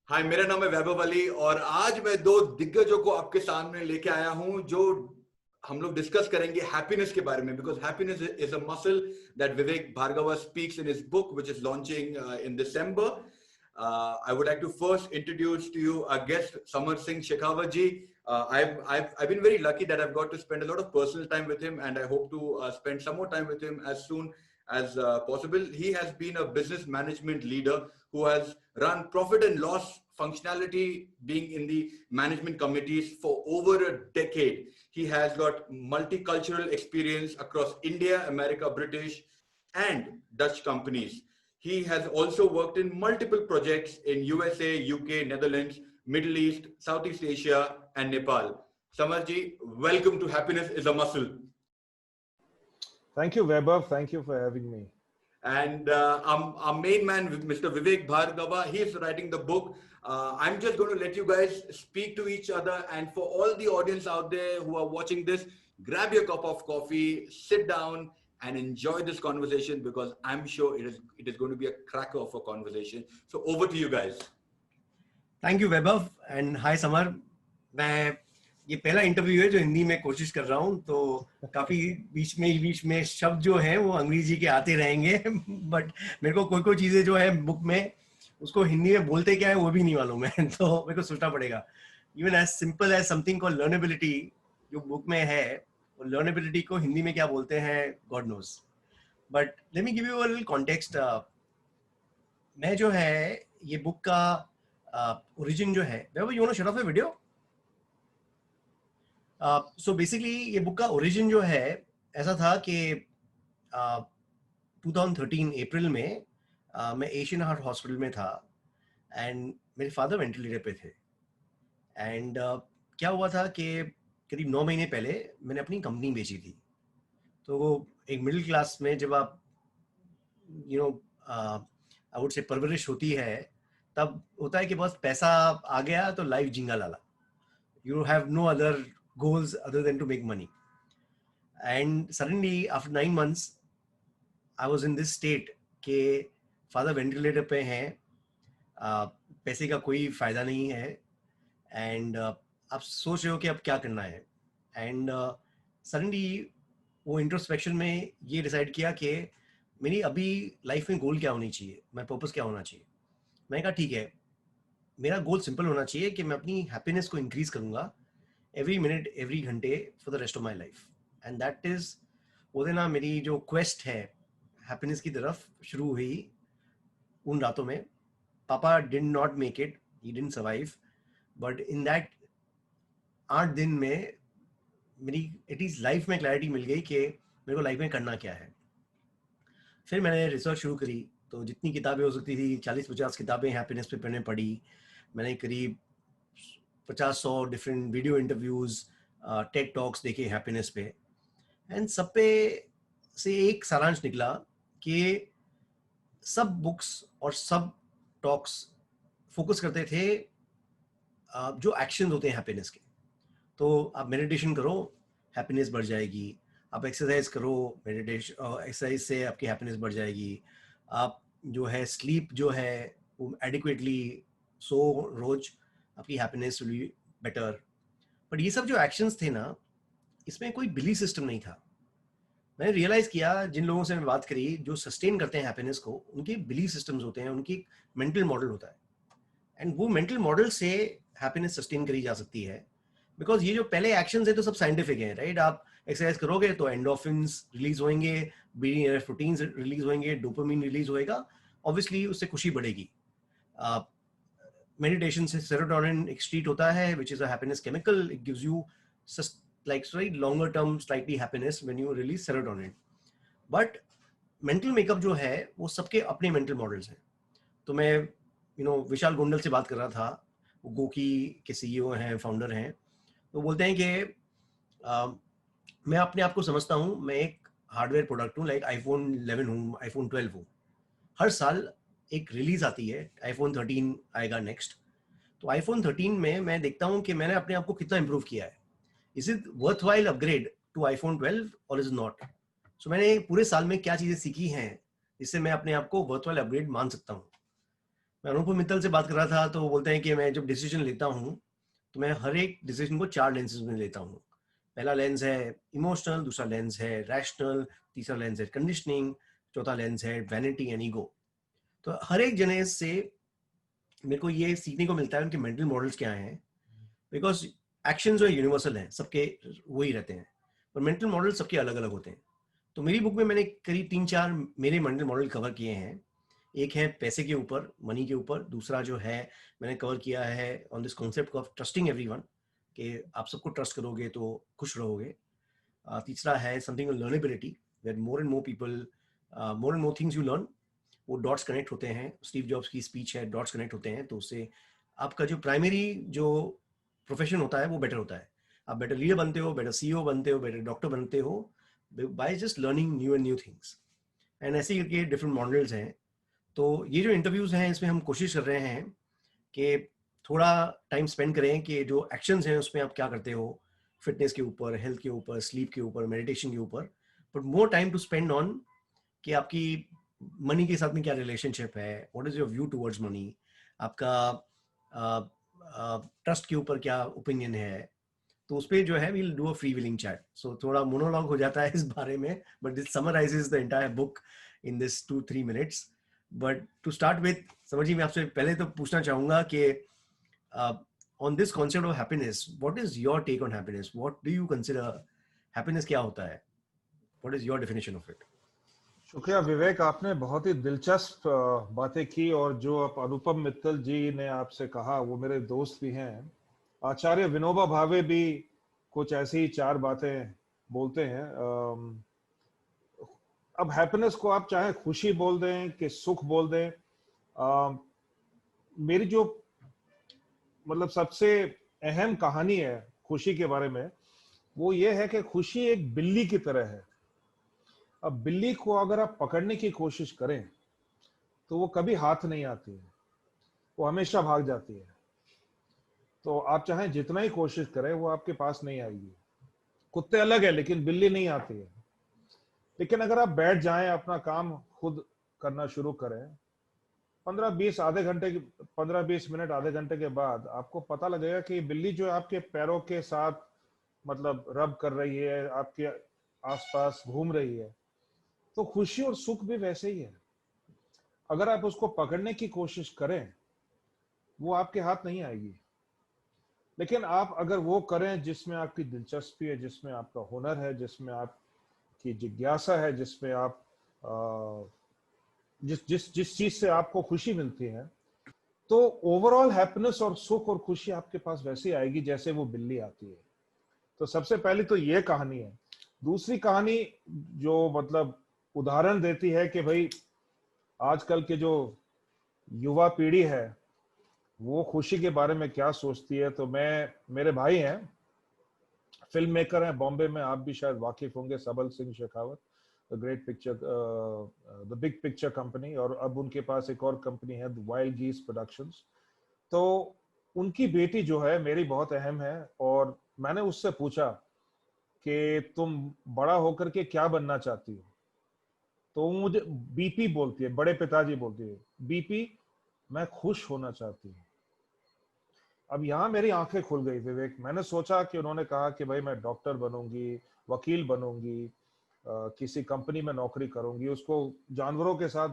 हाय, मेरा नाम है वैभव अली और आज मैं दो दिग्गजों को आपके सामने लेके आया हूं जो हम लोग डिस्कस करेंगे हैप्पीनेस के बारे में, because happiness is a muscle that Vivek Bhargava speaks in his book which is launching in December. I would like to first introduce to you our guest Samar Singh Shekhawat ji. I've been very lucky that I've got to spend a lot of personal time with him, and I hope to spend some more time with him as soon as possible. He has been a business management leader who has run profit and loss functionality, being in the management committees for over a decade. He has got multicultural experience across India, America, British, and Dutch companies. He has also worked in multiple projects in USA, UK, Netherlands, Middle East, Southeast Asia, and Nepal. Samarji, welcome to Happiness is a Muscle. Thank you, Weber. Thank you for having me. And our main man, Mr. Vivek Bhargava, he is writing the book. I'm just going to let you guys speak to each other. And for all the audience out there who are watching this, grab your cup of coffee, sit down, and enjoy this conversation because I'm sure it is going to be a cracker of a conversation. So over to you guys. Thank you, Vaibhav, and hi, Samar. मैं ये पहला interview है जो हिंदी में कोशिश कर रहा हूँ, तो काफी बीच में शब्द जो हैं वो अंग्रेजी के आते रहेंगे, बट मेरे को कोई चीजें जो है बुक में उसको हिंदी में बोलते क्या है वो भी नहीं मालूम है, तो मेरे को सोचना पड़ेगा. Even as simple as something called learnability जो बुक में है, वो लर्नेबिलिटी को हिंदी में क्या बोलते हैं God knows. But let me give you a little context. मैं जो है ये बुक का ओरिजिन जो है, you want to shut off the video. So basically ये बुक का ओरिजिन जो है ऐसा था कि 2013 अप्रैल में मैं एशियन हार्ट हॉस्पिटल में था एंड मेरे फादर वेंटिलेटर पे थे. एंड क्या हुआ था कि करीब 9 महीने पहले मैंने अपनी कंपनी बेची थी. तो वो एक मिडिल क्लास में जब आप आई वुड से परवरिश होती है, तब होता है कि बस पैसा आ गया तो लाइफ जिंगा लाला. You have no other goals other than to make money. And suddenly after 9 months, I was in this state कि father ventilator पे हैं, पैसे का कोई फायदा नहीं है, and आप सोच रहे हो कि अब क्या करना है. And suddenly वो इंट्रोस्पेक्शन में ये डिसाइड किया कि मेरी अभी लाइफ में गोल क्या होनी चाहिए, मेरा पर्पस क्या होना चाहिए. मैंने कहा ठीक है, मेरा गोल सिंपल होना चाहिए कि मैं अपनी हैप्पीनेस को इंक्रीज करूंगा एवरी मिनट एवरी घंटे for the rest of my life. And that is वो देना मेरी जो क्वेस्ट है हैप्पीनेस की तरफ शुरू हुई उन रातों में. पापा did not make it, he didn't survive, but in that 8 दिन में मेरी एटलीस्ट लाइफ में क्लैरिटी मिल गई कि मेरे को लाइफ में करना क्या है. फिर मैंने रिसर्च शुरू करी, तो जितनी किताबें हो सकती थी 40-50 किताबें हैप्पीनेस पे मैंने पढ़ी. मैंने करीब 50-100 different video interviews, tech talks देखे हैप्पीनेस पे. एंड सब पे से एक सारांश निकला कि सब बुक्स और सब टॉक्स फोकस करते थे जो एक्शन होते हैं हैप्पीनेस के. तो आप मेडिटेशन करो, हैप्पीनेस बढ़ जाएगी. आप एक्सरसाइज करो, मेडिटेशन एक्सरसाइज से आपकी हैप्पीनेस बढ़ जाएगी. आप जो है स्लीप जो है वो एडिक्वेटली सो रोज, आपकी happiness will be better. But ये सब जो एक्शंस थे ना, इसमें कोई बिलीफ सिस्टम नहीं था. मैंने रियलाइज किया जिन लोगों से मैं बात करी जो सस्टेन करते हैं हैप्पीनेस को, उनके बिलीफ सिस्टम्स होते हैं, उनकी मेंटल मॉडल होता है. एंड वो मेंटल मॉडल से हैप्पीनेस सस्टेन करी जा सकती है. बिकॉज ये जो पहले एक्शंस है तो सब साइंटिफिक है, राइट. आप एक्सरसाइज करोगे तो एंडोर्फिन्स रिलीज होंगे, प्रोटीन्स रिलीज होंगे, डोपामिन रिलीज होएगा, ऑब्वियसली उससे खुशी बढ़ेगी. मेडिटेशन से सेरोटोनिन एक्सक्रीट होता है which is a happiness chemical. It gives you like longer term slightly happiness when you release serotonin. But mental makeup जो है वो सबके अपने mental models हैं. तो मैं विशाल गोंडल से बात कर रहा था, वो गोकी के CEO हैं, फाउंडर हैं. तो बोलते हैं कि मैं अपने आप को समझता हूँ मैं एक हार्डवेयर प्रोडक्ट हूँ, लाइक iPhone 11 हूँ, iPhone 12 हूँ. हर साल एक रिलीज आती है, iPhone 13 आएगा नेक्स्ट. तो iPhone 13 में मैं देखता हूँ कि मैंने अपने आप को कितना इंप्रूव किया है. Is it worthwhile upgrade to iPhone 12 और इज नॉट. सो मैंने पूरे साल में क्या चीजें सीखी हैं जिससे मैं अपने आप को वर्थवाइल अपग्रेड मान सकता हूँ. मैं अनुपम मित्तल से बात कर रहा था, तो वो बोलते हैं कि मैं जब डिसीजन लेता हूँ तो मैं हर एक डिसीजन को 4 लेंसेज में लेता हूँ। पहला लेंस है इमोशनल, दूसरा लेंस है रैशनल, तीसरा लेंस है कंडीशनिंग, चौथा लेंस है वैनिटी एंड ईगो। तो हर एक जने से मेरे को ये सीखने को मिलता है उनके मेंटल मॉडल्स क्या हैं, बिकॉज एक्शन जो है यूनिवर्सल हैं, सबके वही रहते हैं, पर मेंटल मॉडल सबके अलग अलग होते हैं। तो मेरी बुक में मैंने करीब 3-4 मेरे मेंटल मॉडल कवर किए हैं। एक है पैसे के ऊपर, मनी के ऊपर। दूसरा जो है मैंने कवर किया है on this concept of trusting everyone, कि आप सबको ट्रस्ट करोगे तो खुश रहोगे। तीसरा है something learnability, where more and more people, more and more things you learn, वो डॉट्स कनेक्ट होते हैं। स्टीव जॉब्स की स्पीच है, डॉट्स कनेक्ट होते हैं, तो उससे आपका जो प्राइमरी जो प्रोफेशन होता है वो बेटर होता है। आप बेटर लीडर बनते हो, बेटर सीईओ बनते हो, बेटर डॉक्टर बनते हो by just learning new and new things. And ऐसे ही करके डिफरेंट मॉडल्स हैं। तो ये जो इंटरव्यूज हैं इसमें हम कोशिश कर रहे हैं कि थोड़ा टाइम स्पेंड करें कि जो एक्शंस हैं उसमें आप क्या करते हो, फिटनेस के ऊपर, हेल्थ के ऊपर, स्लीप के ऊपर, मेडिटेशन के ऊपर, but more time to spend on कि आपकी मनी के साथ में क्या रिलेशनशिप है, what is your view towards money, आपका ट्रस्ट के ऊपर क्या ओपिनियन है। तो उस पर जो है we'll do a freewheeling chat. So थोड़ा मोनोलॉग हो जाता है इस बारे में, but this summarises the entire book in this 2-3 minutes. But to start with, समझिए मैं आपसे पहले तो पूछना चाहूंगा कि on this concept of happiness, what is your take on happiness, what do you consider happiness, क्या होता है, what is your definition of it? शुक्रिया विवेक, आपने बहुत ही दिलचस्प बातें की, और जो आप अनुपम मित्तल जी ने आपसे कहा वो मेरे दोस्त भी हैं। आचार्य विनोबा भावे भी कुछ ऐसी ही 4 बातें बोलते हैं। अब हैप्पीनेस को आप चाहे खुशी बोल दें कि सुख बोल दें, मेरी जो मतलब सबसे अहम कहानी है खुशी के बारे में, वो ये है कि खुशी एक बिल्ली की तरह है। अब बिल्ली को अगर आप पकड़ने की कोशिश करें तो वो कभी हाथ नहीं आती है, वो हमेशा भाग जाती है। तो आप चाहे जितना ही कोशिश करें वो आपके पास नहीं आएगी। कुत्ते अलग है लेकिन बिल्ली नहीं आती है। लेकिन अगर आप बैठ जाएं, अपना काम खुद करना शुरू करें, 15-20 आधे घंटे की 15-20 मिनट आधे घंटे के बाद आपको पता लगेगा कि बिल्ली जो आपके पैरों के साथ मतलब रब कर रही है, आपके आसपास घूम रही है। तो खुशी और सुख भी वैसे ही है। अगर आप उसको पकड़ने की कोशिश करें वो आपके हाथ नहीं आएगी। लेकिन आप अगर वो करें जिसमें आपकी दिलचस्पी है, जिसमें आपका हुनर है, जिसमें आपकी जिज्ञासा है, जिसमें आप जिस जिस जिस चीज से आपको खुशी मिलती है, तो ओवरऑल हैप्पीनेस और सुख और खुशी आपके पास वैसे ही आएगी जैसे वो बिल्ली आती है। तो सबसे पहले तो ये कहानी है। दूसरी कहानी जो मतलब उदाहरण देती है कि भाई आजकल के जो युवा पीढ़ी है वो खुशी के बारे में क्या सोचती है, तो मेरे भाई हैं, फिल्म मेकर हैं बॉम्बे में, आप भी शायद वाकिफ होंगे, सबल Singh Shekhawat, the great picture, the big picture company, और अब उनके पास एक और कंपनी है वाइल्ड गीस प्रोडक्शंस। तो उनकी बेटी जो है मेरी बहुत अहम है, और मैंने उससे पूछा कि तुम बड़ा होकर के क्या बनना चाहती हो, तो वो मुझे बीपी बोलती है, बड़े पिताजी बोलती है, बीपी मैं खुश होना चाहती हूँ। अब यहाँ मेरी आंखें खुल गई विवेक। मैंने सोचा कि उन्होंने कहा कि भाई मैं डॉक्टर बनूंगी, वकील बनूंगी, किसी कंपनी में नौकरी करूंगी। उसको जानवरों के साथ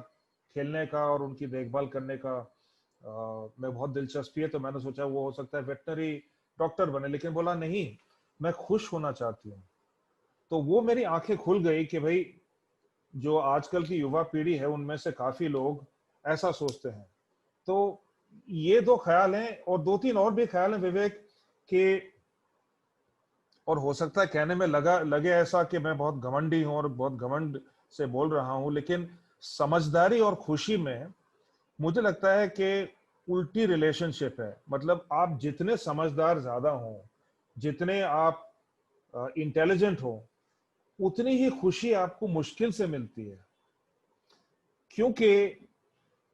खेलने का और उनकी देखभाल करने का में बहुत दिलचस्पी है। तो मैंने सोचा वो हो सकता है वेटनरी डॉक्टर बने, लेकिन बोला नहीं, मैं खुश होना चाहती हूँ। तो वो मेरी आंखें खुल गई कि भाई जो आजकल की युवा पीढ़ी है उनमें से काफी लोग ऐसा सोचते हैं। तो ये 2 ख्याल हैं, और 2-3 और भी ख्याल हैं विवेक कि, और हो सकता है कहने में लगे ऐसा कि मैं बहुत घमंडी हूं और बहुत घमंड से बोल रहा हूं, लेकिन समझदारी और खुशी में मुझे लगता है कि उल्टी रिलेशनशिप है। मतलब आप जितने समझदार ज्यादा हो, जितने आप इंटेलिजेंट हो, उतनी ही खुशी आपको मुश्किल से मिलती है, क्योंकि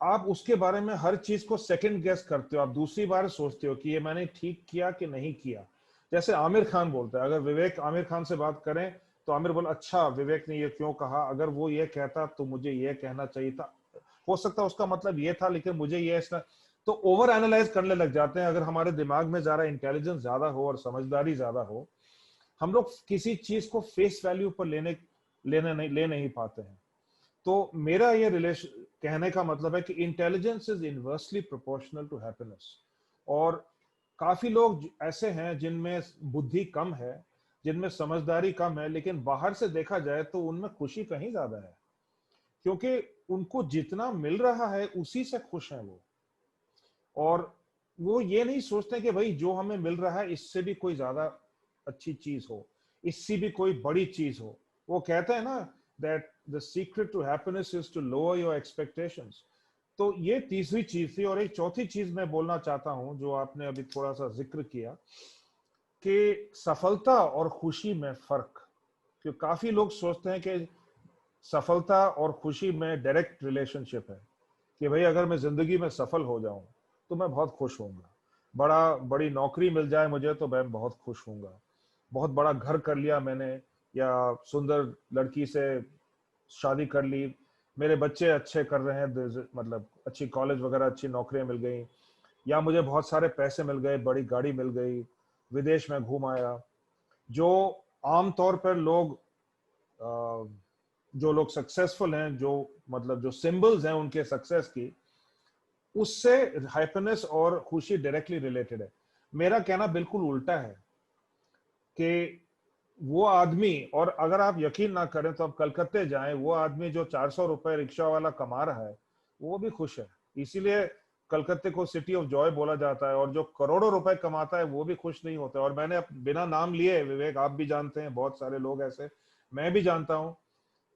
आप उसके बारे में हर चीज को सेकंड गेस करते हो। आप दूसरी बार सोचते हो कि ये मैंने ठीक किया कि नहीं किया। जैसे आमिर खान बोलता है, अगर विवेक आमिर खान से बात करें तो आमिर बोला अच्छा विवेक ने ये क्यों कहा, अगर वो ये कहता तो मुझे ये कहना चाहिए था। हो सकता है उसका मतलब ये था लेकिन मुझे ये इसका, तो ओवर एनालाइज करने लग जाते हैं। अगर हमारे दिमाग में ज्यादा इंटेलिजेंस ज्यादा हो और समझदारी ज्यादा हो, हम लोग किसी चीज को फेस वैल्यू पर ले नहीं पाते हैं। तो मेरा ये रिलेशन कहने का मतलब है कि intelligence is inversely proportional to happiness. और काफी लोग ऐसे हैं जिनमें बुद्धि कम है, जिनमें समझदारी कम है, लेकिन बाहर से देखा जाए तो उनमें खुशी कहीं ज्यादा है, क्योंकि उनको जितना मिल रहा है उसी से खुश हैं वो। और वो ये नहीं सोचते कि भाई जो हमें मिल रहा है इससे भी कोई ज्यादा अच्छी चीज हो, इससे भी कोई बड़ी चीज हो। वो कहते हैं ना that the secret to happiness is to lower your expectations. तो ये तीसरी चीज थी। और एक चौथी चीज मैं बोलना चाहता हूं जो आपने अभी थोड़ा सा जिक्र किया, कि सफलता और खुशी में फर्क। क्योंकि काफी लोग सोचते हैं कि सफलता और खुशी में डायरेक्ट रिलेशनशिप है, कि भाई अगर मैं जिंदगी में सफल हो जाऊं तो मैं बहुत खुश होऊंगा, बड़ी नौकरी मिल जाए मुझे तो मैं बहुत खुश होऊंगा, बहुत बड़ा घर कर लिया मैंने, या सुंदर लड़की से शादी कर ली, मेरे बच्चे अच्छे कर रहे हैं, मतलब अच्छी कॉलेज वगैरह अच्छी नौकरियां मिल गई, या मुझे बहुत सारे पैसे मिल गए, बड़ी गाड़ी मिल गई, विदेश में घूम आया। जो आमतौर पर लोग जो लोग सक्सेसफुल हैं, जो मतलब जो सिंबल्स हैं उनके सक्सेस की, उससे हैप्पीनेस और खुशी डायरेक्टली रिलेटेड है। मेरा कहना बिल्कुल उल्टा है कि वो आदमी, और अगर आप यकीन ना करें तो आप कलकत्ते जाएं, वो आदमी जो 400 रुपए रिक्शा वाला कमा रहा है वो भी खुश है। इसीलिए कलकत्ते को सिटी ऑफ जॉय बोला जाता है। और जो करोड़ों रुपए कमाता है वो भी खुश नहीं होता। और मैंने बिना नाम लिए, विवेक आप भी जानते हैं, बहुत सारे लोग ऐसे, मैं भी जानता हूं,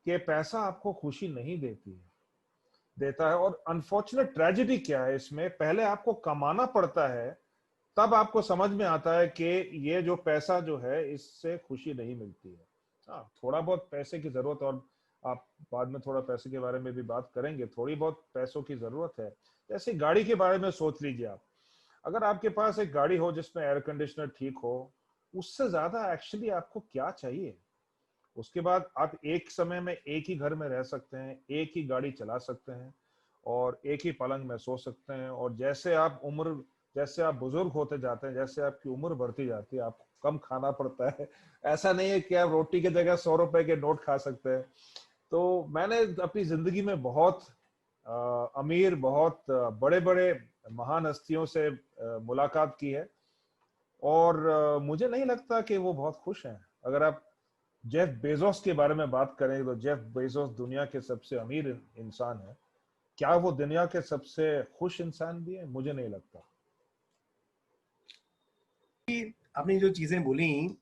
कि पैसा आपको खुशी नहीं देता है। और अनफॉर्चुनेट ट्रेजेडी क्या है इसमें, पहले आपको कमाना पड़ता है, तब आपको समझ में आता है कि ये जो पैसा जो है इससे खुशी नहीं मिलती है। हाँ, थोड़ा बहुत पैसे की जरूरत, और आप बाद में थोड़ा पैसे के बारे में भी बात करेंगे, थोड़ी बहुत पैसों की जरूरत है। जैसे गाड़ी के बारे में सोच लीजिए आप, अगर आपके पास एक गाड़ी हो जिसमें एयर कंडीशनर ठीक हो, उससे ज्यादा एक्चुअली आपको क्या चाहिए? उसके बाद आप एक समय में एक ही घर में रह सकते हैं, एक ही गाड़ी चला सकते हैं, और एक ही पलंग में सो सकते हैं। और जैसे आप बुजुर्ग होते जाते हैं, जैसे आपकी उम्र बढ़ती जाती है, आपको कम खाना पड़ता है। ऐसा नहीं है कि आप रोटी की जगह 100 रुपए के नोट खा सकते हैं। तो मैंने अपनी जिंदगी में बहुत अमीर, बहुत बड़े बड़े महान हस्तियों से मुलाकात की है, और मुझे नहीं लगता कि वो बहुत खुश हैं। अगर आप जेफ बेजोस के बारे में बात करें तो जेफ बेजोस दुनिया के सबसे अमीर इंसान है। क्या वो दुनिया के सबसे खुश इंसान भी है? मुझे नहीं लगता। आपने जो चीजें बोली,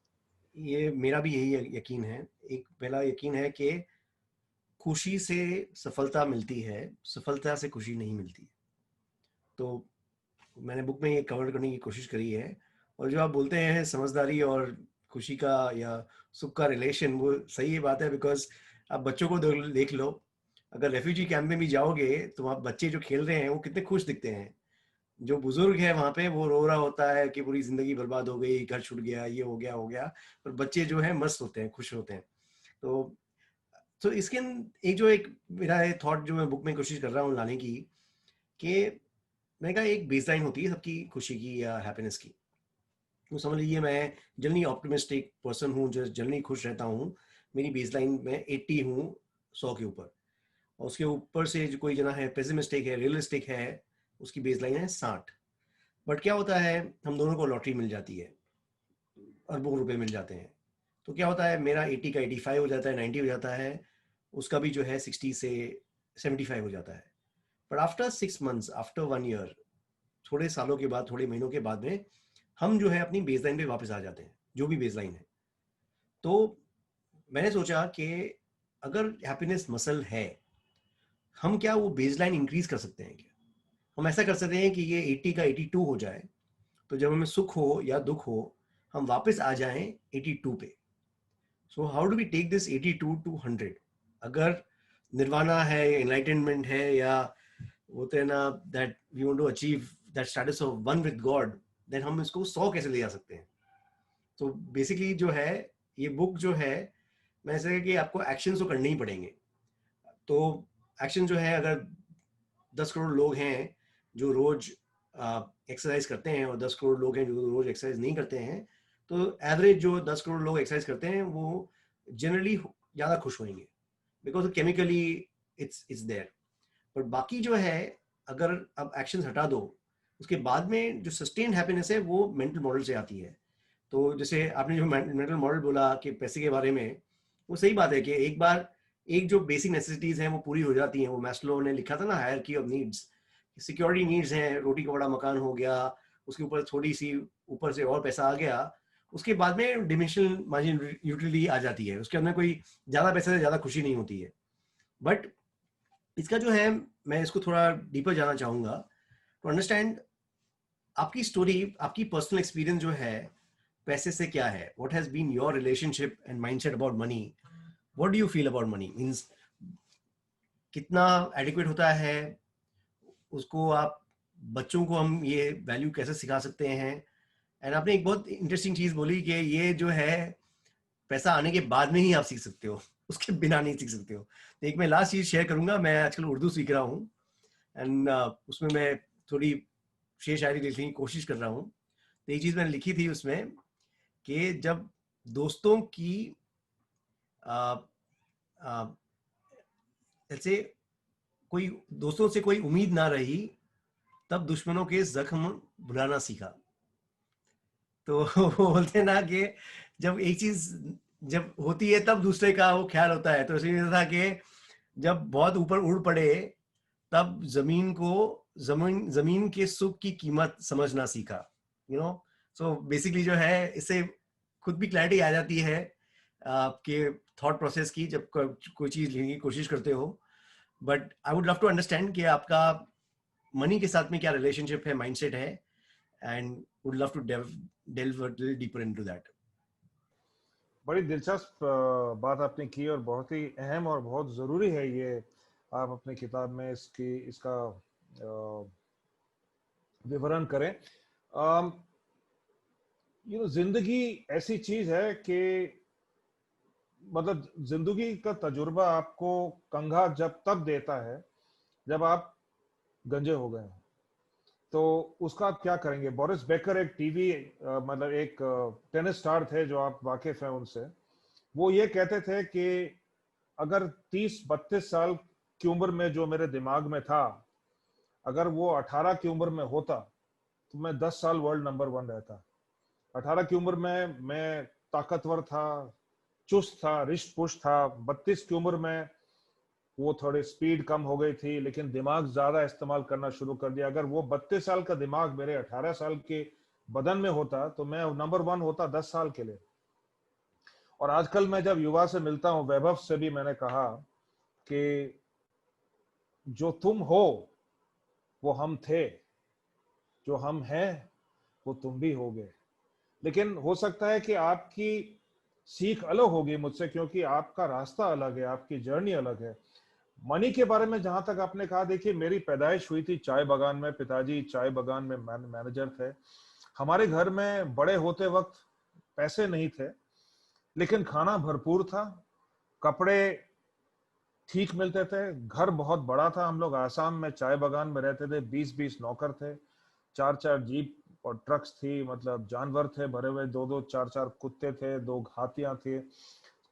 ये मेरा भी यही यकीन है। एक पहला यकीन है कि खुशी से सफलता मिलती है, सफलता से खुशी नहीं मिलती। तो मैंने बुक में ये कवर करने की कोशिश करी है। और जो आप बोलते हैं समझदारी और खुशी का या सुख का रिलेशन, वो सही बात है। बिकॉज आप बच्चों को देख लो, अगर रेफ्यूजी कैंप में भी जाओगे तो वहाँ बच्चे जो खेल रहे हैं वो कितने खुश दिखते हैं। जो बुजुर्ग है वहाँ पे वो रो रहा होता है कि पूरी जिंदगी बर्बाद हो गई, घर छूट गया, ये हो गया। पर बच्चे जो है मस्त होते हैं, खुश होते हैं। तो इसके एक मेरा थॉट जो मैं बुक में कोशिश कर रहा हूँ लाने की, कि मैंने कहा एक बेसलाइन होती है सबकी खुशी की या हैप्पीनेस की। तो समझ लीजिए मैं जनरली ऑप्टिमिस्टिक पर्सन हूँ, जो जनरली खुश रहता हूँ। मेरी बेसलाइन में 80 हूँ 100 के ऊपर। और उसके ऊपर से जो कोई जना है पेसिमिस्टिक है, रियलिस्टिक है, उसकी बेसलाइन है 60। बट क्या होता है, हम दोनों को लॉटरी मिल जाती है, अरबों रुपए मिल जाते हैं। तो क्या होता है, मेरा 80 का 85 हो जाता है, 90 हो जाता है, उसका भी जो है 60 से 75 हो जाता है। But after 6 months, after 1 year, थोड़े सालों के बाद, थोड़े महीनों के बाद में हम जो है अपनी बेसलाइन पे वापस आ जाते हैं, जो भी बेसलाइन है। तो मैंने सोचा कि अगर हैप्पीनेस मसल है, हम क्या वो बेसलाइन इंक्रीज कर सकते हैं क्या? हम ऐसा कर सकते हैं कि ये 80 का 82 हो जाए, तो जब हमें सुख हो या दुख हो, हम वापस आ जाएं 82 पे। So how do we take this 82 to 100? अगर निर्वाणा है, एनलाइटनमेंट है, या होते हैं ना that we want to achieve that status of one with God, then हम इसको 100 कैसे ले जा सकते हैं? तो बेसिकली जो है, ये बुक जो है, मैं ऐसा है कि आपको एक्शन तो करने ही पड़ेंगे। तो एक्शन जो है, अगर 10 करोड़ लोग हैं जो रोज एक्सरसाइज करते हैं और 10 करोड़ लोग हैं जो रोज एक्सरसाइज नहीं करते हैं, तो एवरेज जो 10 करोड़ लोग एक्सरसाइज करते हैं वो जनरली ज़्यादा खुश होंगे, because chemically it's there. But बाकी जो है, अगर अब एक्शन हटा दो, उसके बाद में जो सस्टेन्ड हैप्पीनेस है वो मेंटल मॉडल से आती है। तो जैसे आपने जो मेंटल मॉडल बोला कि पैसे के बारे में, वो सही बात है कि एक बार एक जो बेसिक नेसेसिटीज हैं वो पूरी हो जाती हैं। वो मैस्लो ने लिखा था ना, hierarchy of needs. Security needs हैं, रोटी कपड़ा मकान हो गया, उसके ऊपर थोड़ी सी ऊपर से और पैसा आ गया, उसके बाद में डिमेंशनल मार्जिन यूटिलिटी आ जाती है। उसके अंदर कोई ज़्यादा पैसे से ज़्यादा खुशी नहीं होती है। बट इसका जो है, मैं इसको थोड़ा डीपर जाना चाहूँगा टू अंडरस्टैंड आपकी स्टोरी, आपकी पर्सनल एक्सपीरियंस जो है पैसे से क्या है। What has been your relationship and mindset about money? What do you feel about money? Means कितना एडिक्वेट होता है उसको, आप बच्चों को हम ये वैल्यू कैसे सिखा सकते हैं? एंड आपने एक बहुत इंटरेस्टिंग चीज बोली कि ये जो है पैसा आने के बाद में ही आप सीख सकते हो, उसके बिना नहीं सीख सकते हो। तो एक मैं लास्ट चीज शेयर करूंगा, मैं आजकल उर्दू सीख रहा हूँ एंड उसमें मैं थोड़ी शेर शायरी लिखने की कोशिश कर रहा हूँ। तो एक चीज मैंने लिखी थी उसमें कि जब दोस्तों की जैसे कोई दोस्तों से कोई उम्मीद ना रही, तब दुश्मनों के जख्म भुलाना सीखा। तो वो बोलते हैं ना कि जब एक चीज जब होती है तब दूसरे का वो ख्याल होता है। तो इसलिए था कि जब बहुत ऊपर उड़ पड़े तब जमीन के सुख की कीमत समझना सीखा। यू नो, सो बेसिकली जो है, इससे खुद भी क्लैरिटी आ जाती है आपके थॉट प्रोसेस की जब कोई चीज लेने की कोशिश करते हो। But I would love to understand कि आपका मनी के साथ में क्या रिलेशनशिप है, माइंडसेट है, and would love to delve a little deeper into that. बड़ी दिलचस्प बात आपने की और बहुत ही अहम और बहुत जरूरी है ये आप अपनी किताब में इसका विवरण करें। जिंदगी ऐसी चीज है कि मतलब जिंदगी का तजुर्बा आपको कंघा जब तब देता है जब आप गंजे हो गए। तो उसका आप क्या करेंगे? बोरिस बेकर एक टीवी मतलब एक टेनिस स्टार थे जो आप वाकिफ हैं उनसे। वो ये कहते थे कि अगर 30-32 साल की उम्र में जो मेरे दिमाग में था, अगर वो 18 की उम्र में होता तो मैं 10 साल वर्ल्ड नंबर 1 रहता। 18 की उम्र में मैं ताकतवर था, चुस्त था, रिष्ट पुष्ट था। 32 की उम्र में वो थोड़ी स्पीड कम हो गई थी लेकिन दिमाग ज्यादा इस्तेमाल करना शुरू कर दिया। अगर वो 32 साल का दिमाग मेरे 18 साल के बदन में होता तो मैं नंबर 1 होता 10 साल के लिए। और आजकल मैं जब युवा से मिलता हूं, वैभव से भी मैंने कहा कि जो तुम हो वो हम थे, जो हम हैं वो तुम भी होगे। लेकिन हो सकता है कि आपकी सीख अलग होगी मुझसे, क्योंकि आपका रास्ता अलग है, आपकी जर्नी अलग है। मनी के बारे में जहां तक आपने कहा, देखिए मेरी पैदाइश हुई थी चाय बागान में। पिताजी चाय बागान में मैनेजर थे। हमारे घर में बड़े होते वक्त पैसे नहीं थे लेकिन खाना भरपूर था, कपड़े ठीक मिलते थे, घर बहुत बड़ा था। हम लोग आसाम में चाय बागान में रहते थे, 20-20 नौकर थे, 4-4 जीप और ट्रक्स थी, मतलब जानवर थे भरे हुए, 2-2 4-4 कुत्ते थे, 2 हाथियां थे,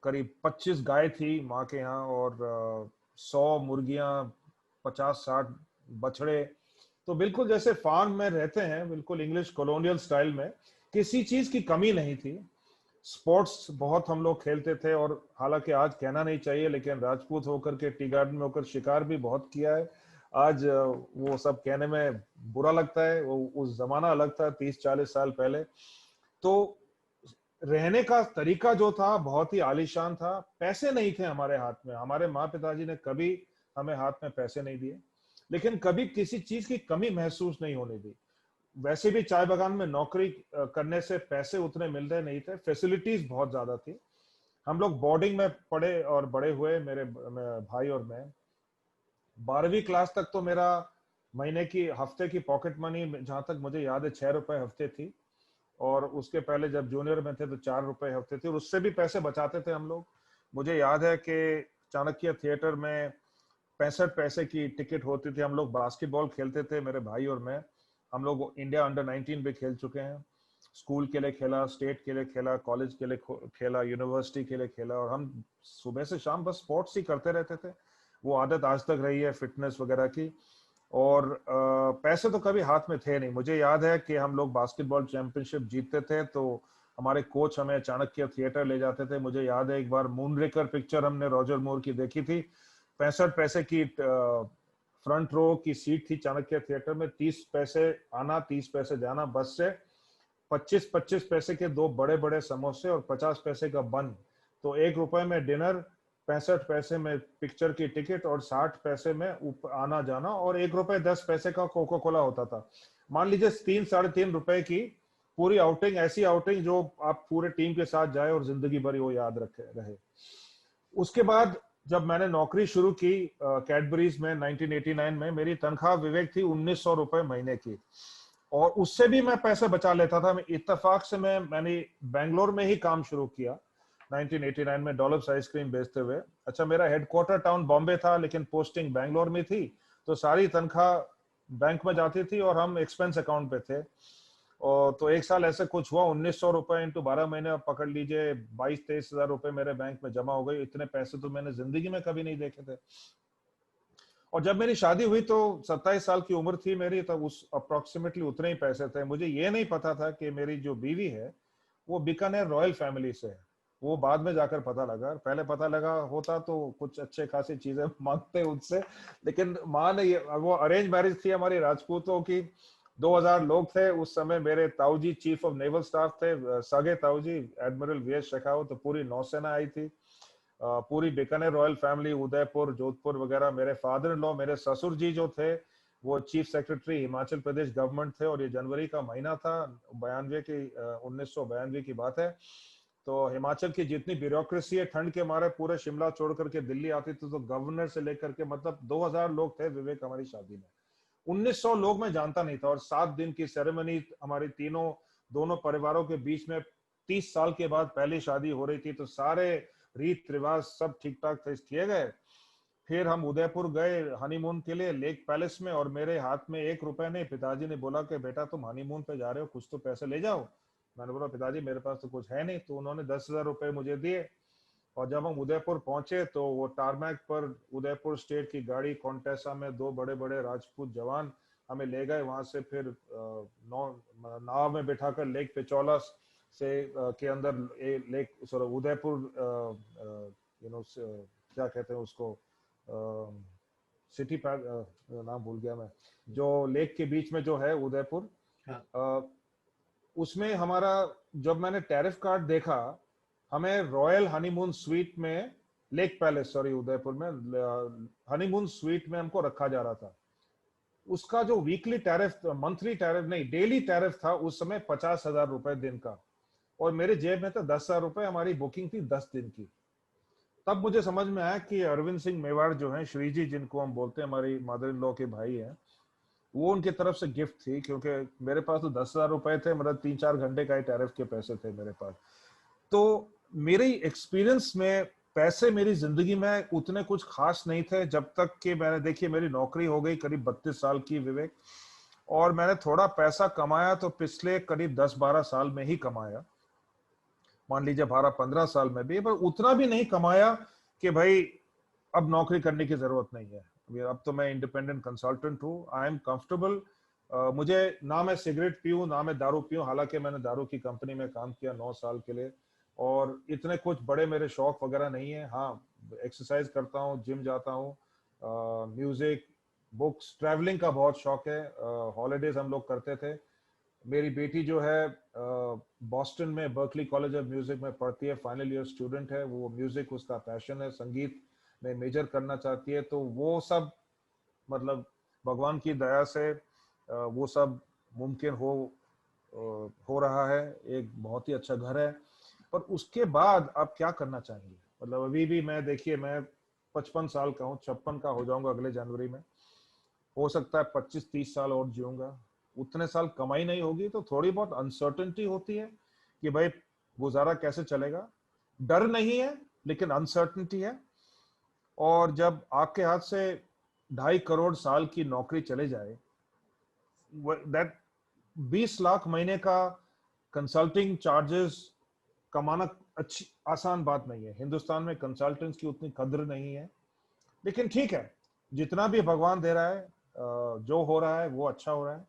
करीब 25 गाय थी माँ के यहाँ, और 100 मुर्गियां, 50-60 बछड़े। तो बिल्कुल जैसे फार्म में रहते हैं, बिल्कुल इंग्लिश कॉलोनियल स्टाइल में, किसी चीज की कमी नहीं थी। स्पोर्ट्स बहुत हम लोग खेलते थे, और हालांकि आज कहना नहीं चाहिए लेकिन राजपूत होकर के टी गार्डन में होकर शिकार भी बहुत किया है। आज वो सब कहने में बुरा लगता है, वो उस जमाना अलग था 30-40 साल पहले। तो रहने का तरीका जो था बहुत ही आलीशान था। पैसे नहीं थे हमारे हाथ में, हमारे माँ पिताजी ने कभी हमें हाथ में पैसे नहीं दिए, लेकिन कभी किसी चीज की कमी महसूस नहीं होने दी। वैसे भी चाय बागान में नौकरी करने से पैसे उतने मिल रहे नहीं थे, फैसिलिटीज बहुत ज्यादा थी। हम लोग बोर्डिंग में पढ़े और बड़े हुए, मेरे भाई और मैं। 12वीं क्लास तक तो मेरा महीने की, हफ्ते की पॉकेट मनी जहां तक मुझे याद है 6 रुपए हफ्ते थी, और उसके पहले जब जूनियर में थे तो 4 रुपए हफ्ते थे, और उससे भी पैसे बचाते थे हम लोग। मुझे याद है कि चाणक्य थिएटर में 65 पैसे की टिकट होती थी। हम लोग बास्केटबॉल खेलते थे, मेरे भाई और मैं। हम लोग इंडिया अंडर 19 पे खेल चुके हैं, स्कूल के लिए खेला, स्टेट के लिए खेला, कॉलेज के लिए खेला, यूनिवर्सिटी के लिए खेला, और हम सुबह से शाम बस स्पोर्ट्स ही करते रहते थे। वो आदत आज तक रही है फिटनेस वगैरह की। और पैसे तो कभी हाथ में थे नहीं। मुझे याद है कि हम लोग बास्केटबॉल चैंपियनशिप जीतते थे तो हमारे कोच हमें चाणक्य थिएटर ले जाते थे। मुझे याद है एक बार मूनरेकर पिक्चर हमने रॉजर मूर की देखी थी। 65 पैसे की फ्रंट रो की सीट थी चाणक्य थिएटर में। 30 पैसे आना, 30 पैसे जाना बस से। 25-25 पैसे के 2 बड़े बड़े समोसे और 50 पैसे का बन। तो 1 रुपए में डिनर, 65 पैसे में पिक्चर की टिकट और 60 पैसे में आना जाना, और 1 रुपए 10 पैसे का कोका कोला होता था। मान लीजिए 3-3.5 रुपए की पूरी आउटिंग, ऐसी आउटिंग जो आप पूरे टीम के साथ जाए और जिंदगी भर वो याद रखे रहे। उसके बाद जब मैंने नौकरी शुरू की कैडबरीज में 1989 में, मेरी तनख्वाह विवेक थी 1900 रुपए महीने की, और उससे भी मैं पैसे बचा लेता था। मैं इत्तेफाक से मैंने बेंगलोर में ही काम शुरू किया 1989 में, डॉलप्स आइसक्रीम बेचते हुए। अच्छा, मेरा हेडक्वार्टर टाउन बॉम्बे था लेकिन पोस्टिंग बेंगलोर में थी, तो सारी तनख्वाह बैंक में जाती थी और हम एक्सपेंस अकाउंट पे थे। और तो एक साल ऐसे कुछ हुआ, 1900 रुपए इंटू 12 महीने पकड़ लीजिए, 22-23 हजार रुपए मेरे बैंक में जमा हो गए। इतने पैसे तो मैंने जिंदगी में कभी नहीं देखे थे। और जब मेरी शादी हुई तो 27 साल की उम्र थी मेरी, तब उस अप्रोक्सीमेटली उतने ही पैसे थे। मुझे ये नहीं पता था कि मेरी जो बीवी है वो बीकानेर रॉयल फैमिली से है। वो बाद में जाकर पता लगा। पहले पता लगा होता तो कुछ अच्छे खासी चीजें मांगते उससे, लेकिन माँ ने वो अरेंज मैरिज थी हमारी राजपूतों की। 2000 लोग थे उस समय। मेरे ताऊजी चीफ ऑफ नेवल स्टाफ थे, सगे ताऊजी एडमिरल वी.एस. शेखावत। तो पूरी नौसेना आई थी, पूरी बीकानेर रॉयल फैमिली, उदयपुर, जोधपुर वगैरह। मेरे फादर इन लॉ, मेरे ससुर जी जो थे वो chief secretary Himachal Pradesh government थे, और ये जनवरी का महीना था 1992 की बात है। तो हिमाचल की जितनी ब्यूरोक्रेसी है, ठंड के मारे पूरे शिमला छोड़ करके दिल्ली आती थी, तो गवर्नर से लेकर के मतलब 2000 लोग थे विवेक हमारी शादी में। 1900 लोग मैं जानता नहीं था, और 7 दिन की सेरेमनी हमारी दोनों परिवारों के बीच में। 30 साल के बाद पहली शादी हो रही थी, तो सारे रीत रिवाज सब ठीक ठाक थे, किए गए। फिर हम उदयपुर गए हनीमून के लिए लेक पैलेस में, और मेरे हाथ में 1 रुपए नहीं। पिताजी ने बोला कि बेटा तुम हनीमून पे जा रहे हो, कुछ तो पैसे ले जाओ। मैंने बोला पिताजी मेरे पास तो कुछ है नहीं। तो उन्होंने 10,000 रुपए मुझे दिए, और जब हम उदयपुर पहुंचे तो वो टारमैक पर उदयपुर स्टेट की गाड़ी कॉन्टेसा में 2 बड़े बड़े राजपूत जवान हमें ले गए। वहां से फिर नाव में बिठाकर लेक पिचौला से के अंदर लेक उदयपुर क्या कहते हैं उसको, सिटी नाम भूल गया मैं, जो लेक के बीच में जो है उदयपुर। उसमें हमारा, जब मैंने टैरिफ कार्ड देखा, हमें रॉयल हनीमून स्वीट में, लेक पैलेस सॉरी उदयपुर में हनीमून स्वीट में हमको रखा जा रहा था। उसका जो वीकली टैरिफ, मंथली टैरिफ नहीं डेली टैरिफ था उस समय 50,000 रुपए दिन का, और मेरे जेब में तो 10,000 रुपए। हमारी बुकिंग थी 10 दिन की। तब मुझे समझ में आया कि अरविंद सिंह मेवाड़ जो है, श्री जी जिनको हम बोलते हैं, हमारी मदर इन लॉ के भाई हैं, वो उनकी तरफ से गिफ्ट थी। क्योंकि मेरे पास तो 10,000 रुपए थे, मतलब 3-4 घंटे का ही टैरिफ के पैसे थे मेरे पास। तो मेरी एक्सपीरियंस में पैसे मेरी जिंदगी में उतने कुछ खास नहीं थे, जब तक कि मैंने, देखिए मेरी नौकरी हो गई करीब 32 साल की विवेक, और मैंने थोड़ा पैसा कमाया तो पिछले करीब 10-12 साल में ही कमाया। मान लीजिए 12-15 साल में भी, पर उतना भी नहीं कमाया कि भाई अब नौकरी करने की जरूरत नहीं है। अब तो मैं इंडिपेंडेंट कंसल्टेंट हूँ, आई एम कंफर्टेबल। मुझे ना मैं सिगरेट पीऊँ ना मैं दारू पीऊँ, हालांकि मैंने दारू की कंपनी में काम किया 9 साल के लिए, और इतने कुछ बड़े मेरे शौक वगैरह नहीं है। हाँ, एक्सरसाइज करता हूँ, जिम जाता हूँ, म्यूजिक, बुक्स, ट्रैवलिंग का बहुत शौक है। हॉलीडेज हम लोग करते थे। मेरी बेटी जो है बॉस्टन में बर्कली कॉलेज ऑफ म्यूजिक में पढ़ती है, फाइनल ईयर स्टूडेंट है। वो म्यूजिक उसका पैशन है, संगीत में मेजर करना चाहती है। तो वो सब मतलब भगवान की दया से वो सब मुमकिन हो रहा है। एक बहुत ही अच्छा घर है। पर उसके बाद आप क्या करना चाहेंगे? मतलब अभी भी मैं, देखिए मैं 55 साल का हूँ, 56 का हो जाऊंगा अगले जनवरी में। हो सकता है 25-30 साल और जीऊंगा। उतने साल कमाई नहीं होगी तो थोड़ी बहुत अनसर्टेनिटी होती है कि भाई गुजारा कैसे चलेगा। डर नहीं है लेकिन अनसर्टेनिटी है। और जब आपके हाथ से 2.5 करोड़ साल की नौकरी चले जाए, दैट 20 लाख महीने का कंसल्टिंग चार्जेस कमाना अच्छी आसान बात नहीं है। हिंदुस्तान में कंसल्टेंट्स की उतनी कद्र नहीं है, लेकिन ठीक है, जितना भी भगवान दे रहा है, जो हो रहा है वो अच्छा हो रहा है,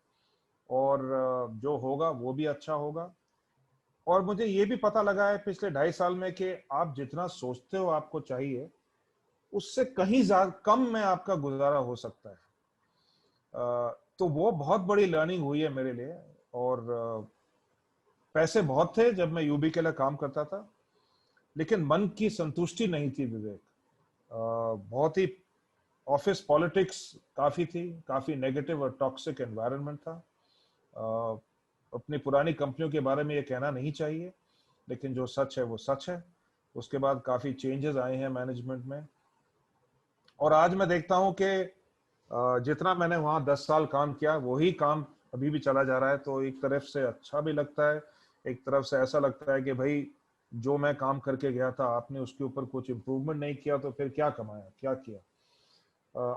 और जो होगा वो भी अच्छा होगा। और मुझे ये भी पता लगा है पिछले 2.5 साल में कि आप जितना सोचते हो आपको चाहिए, उससे कहीं ज्यादा कम में आपका गुजारा हो सकता है। तो वो बहुत बड़ी लर्निंग हुई है मेरे लिए। और पैसे बहुत थे जब मैं यूबी के लिए काम करता था, लेकिन मन की संतुष्टि नहीं थी विवेक। बहुत ही ऑफिस पॉलिटिक्स काफी थी, काफी नेगेटिव और टॉक्सिक एनवायरनमेंट था। अपनी पुरानी कंपनियों के बारे में ये कहना नहीं चाहिए, लेकिन जो सच है वो सच है। उसके बाद काफी चेंजेस आए हैं मैनेजमेंट में, और आज मैं देखता हूं कि जितना मैंने वहां 10 साल काम किया वही काम अभी भी चला जा रहा है। तो एक तरफ से अच्छा भी लगता है, एक तरफ से ऐसा लगता है कि भाई जो मैं काम करके गया था आपने उसके ऊपर कुछ इम्प्रूवमेंट नहीं किया तो फिर क्या कमाया, क्या किया।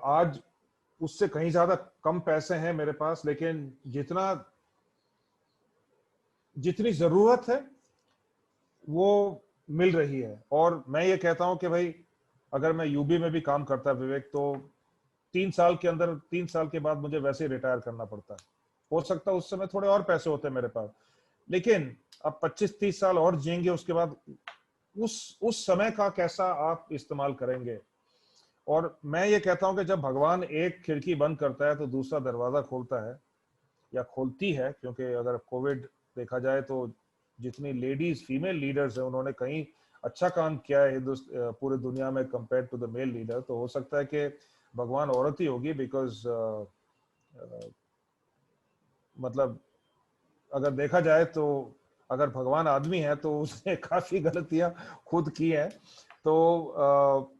आज उससे कहीं ज्यादा कम पैसे हैं मेरे पास, लेकिन जितनी जरूरत है वो मिल रही है। और मैं ये कहता हूं कि भाई अगर मैं यूबी में भी काम करता विवेक, तो 3 साल के अंदर, 3 साल के बाद मुझे वैसे ही रिटायर करना पड़ता है। हो सकता है उस समय थोड़े और पैसे होते मेरे पास, लेकिन अब 25-30 साल और जिएंगे, उसके बाद उस समय का कैसा आप इस्तेमाल करेंगे। और मैं ये कहता हूं कि जब भगवान एक खिड़की बंद करता है तो दूसरा दरवाजा खोलता है, या खोलती है, क्योंकि अगर कोविड देखा जाए तो जितनी लेडीज फीमेल लीडर्स हैं उन्होंने कहीं अच्छा काम किया है पूरे दुनिया में compare to the male leader. तो हो सकता है कि भगवान औरत ही होगी, बिकॉज मतलब अगर देखा जाए तो अगर भगवान आदमी है तो उसने काफी गलतियां खुद की है। तो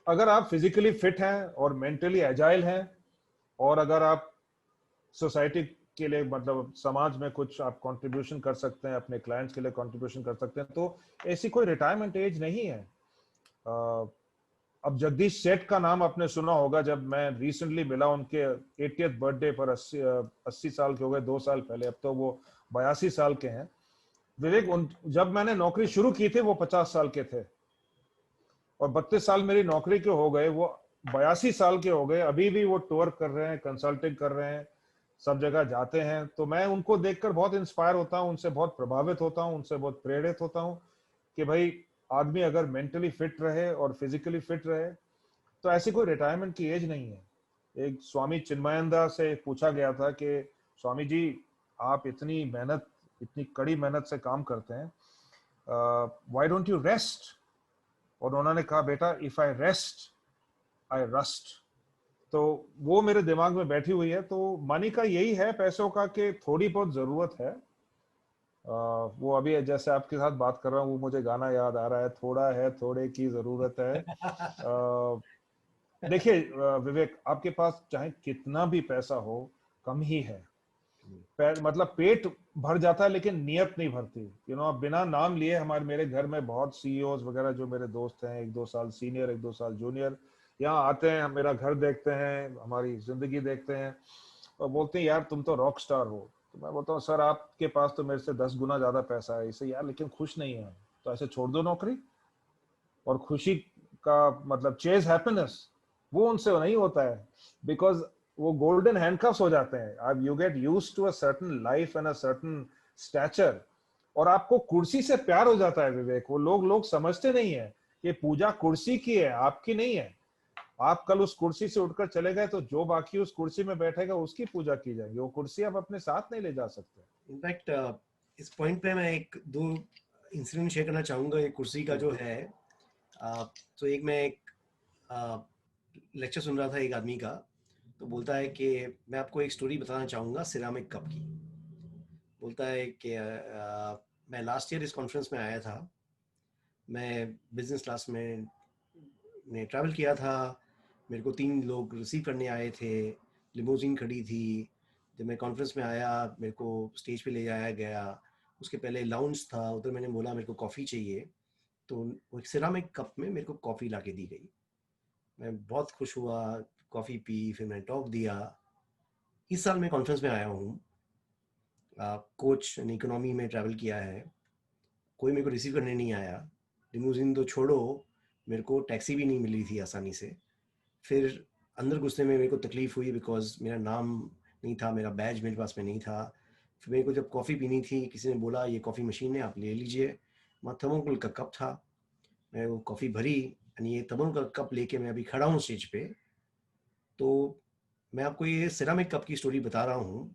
अगर आप फिजिकली फिट हैं और मेंटली एजाइल हैं, और अगर आप सोसाइटी के लिए, मतलब समाज में कुछ आप कंट्रीब्यूशन कर सकते हैं, अपने क्लाइंट्स के लिए कंट्रीब्यूशन कर सकते हैं, तो ऐसी कोई रिटायरमेंट एज नहीं है। अब जगदीश सेठ का नाम आपने सुना होगा। जब मैं रिसेंटली मिला उनके 80th बर्थडे पर, 80 साल के हो गए 2 साल पहले, अब तो वो 82 साल के हैं विवेक। जब मैंने नौकरी शुरू की थी वो 50 साल के थे, और 32 साल मेरी नौकरी के हो गए, वो 82 साल के हो गए, अभी भी वो टूर कर रहे हैं, कंसल्टिंग कर रहे हैं, सब जगह जाते हैं। तो मैं उनको देखकर बहुत इंस्पायर होता हूँ, उनसे बहुत प्रभावित होता हूँ, उनसे बहुत प्रेरित होता हूँ कि भाई आदमी अगर मेंटली फिट रहे और फिजिकली फिट रहे तो ऐसी कोई रिटायरमेंट की एज नहीं है। एक स्वामी चिन्मयानंद से पूछा गया था कि स्वामी जी आप इतनी मेहनत, इतनी कड़ी मेहनत से काम करते हैं, व्हाई डोंट यू रेस्ट। और उन्होंने कहा बेटा if I rest I rust. तो वो मेरे दिमाग में बैठी हुई है। तो मनी का यही है, पैसों का, कि थोड़ी बहुत जरूरत है। वो अभी जैसे आपके साथ बात कर रहा हूँ वो मुझे गाना याद आ रहा है, थोड़ा है थोड़े की जरूरत है। देखिए विवेक, आपके पास चाहे कितना भी पैसा हो कम ही है। मतलब पेट भर जाता है लेकिन नियत नहीं भरती। बिना नाम लिए मेरे घर में बहुत सीईओज वगैरह जो मेरे दोस्त हैं, 1-2 साल सीनियर 1-2 साल जूनियर, यहाँ आते हैं, मेरा घर देखते हैं, हमारी जिंदगी देखते हैं, और बोलते हैं यार तुम तो रॉक स्टार हो। तो मैं बोलता हूँ सर आपके पास तो मेरे से 10 गुना ज्यादा पैसा है इसे यार, लेकिन खुश नहीं है, तो ऐसे छोड़ दो नौकरी। और खुशी का मतलब चेज हैप्पीनेस, वो उनसे नहीं होता है, बिकॉज वो गोल्डन हैंडकफ्स हो जाते हैं। अब you get used to a certain life and a certain stature, और आपको कुर्सी से प्यार हो जाता है विवेक। वो लोग समझते नहीं है कि पूजा कुर्सी की है, आपकी नहीं है। आप कल उस कुर्सी से उठकर चले गए तो जो बाकी उस कुर्सी में बैठेगा उसकी पूजा की जाएगी, वो कुर्सी आप अपने साथ नहीं ले जा सकते। इनफैक्ट इस पॉइंट पे मैं एक दो इंसिडेंट शेयर करना चाहूँगा। ये कुर्सी का जो है, तो मैं एक लेक्चर सुन रहा था एक आदमी का, तो बोलता है कि मैं आपको एक स्टोरी बताना चाहूँगा सिरामिक कप की। बोलता है कि मैं लास्ट ईयर इस कॉन्फ्रेंस में आया था, मैं बिजनेस क्लास में ट्रैवल किया था, मेरे को 3 लोग रिसीव करने आए थे, लिमोजिन खड़ी थी। जब मैं कॉन्फ्रेंस में आया मेरे को स्टेज पे ले जाया गया, उसके पहले लाउंज था, उधर मैंने बोला मेरे को कॉफ़ी चाहिए, तो वो सिरामिक कप में मेरे को कॉफ़ी ला के दी गई। मैं बहुत खुश हुआ, कॉफ़ी पी, फिर मैंने टॉक दिया। इस साल मैं कॉन्फ्रेंस में आया हूँ, कोच एंड इकोनॉमी में ट्रैवल किया है, कोई मेरे को रिसीव करने नहीं आया। लिमोजिन तो छोड़ो, मेरे को टैक्सी भी नहीं मिली थी आसानी से। फिर अंदर घुसने में मेरे को तकलीफ़ हुई बिकॉज मेरा नाम नहीं था, मेरा बैज मेरे पास में नहीं था। फिर मेरे को जब कॉफ़ी पीनी थी, किसी ने बोला ये कॉफ़ी मशीन है, आप ले लीजिए। वहाँ थर्मोकोल का कप था, मैं वो कॉफ़ी भरी, यानी ये थर्मोकोल का कप लेके मैं अभी खड़ा हूँ स्टेज पे। तो मैं आपको ये सिरामिक कप की स्टोरी बता रहा हूँ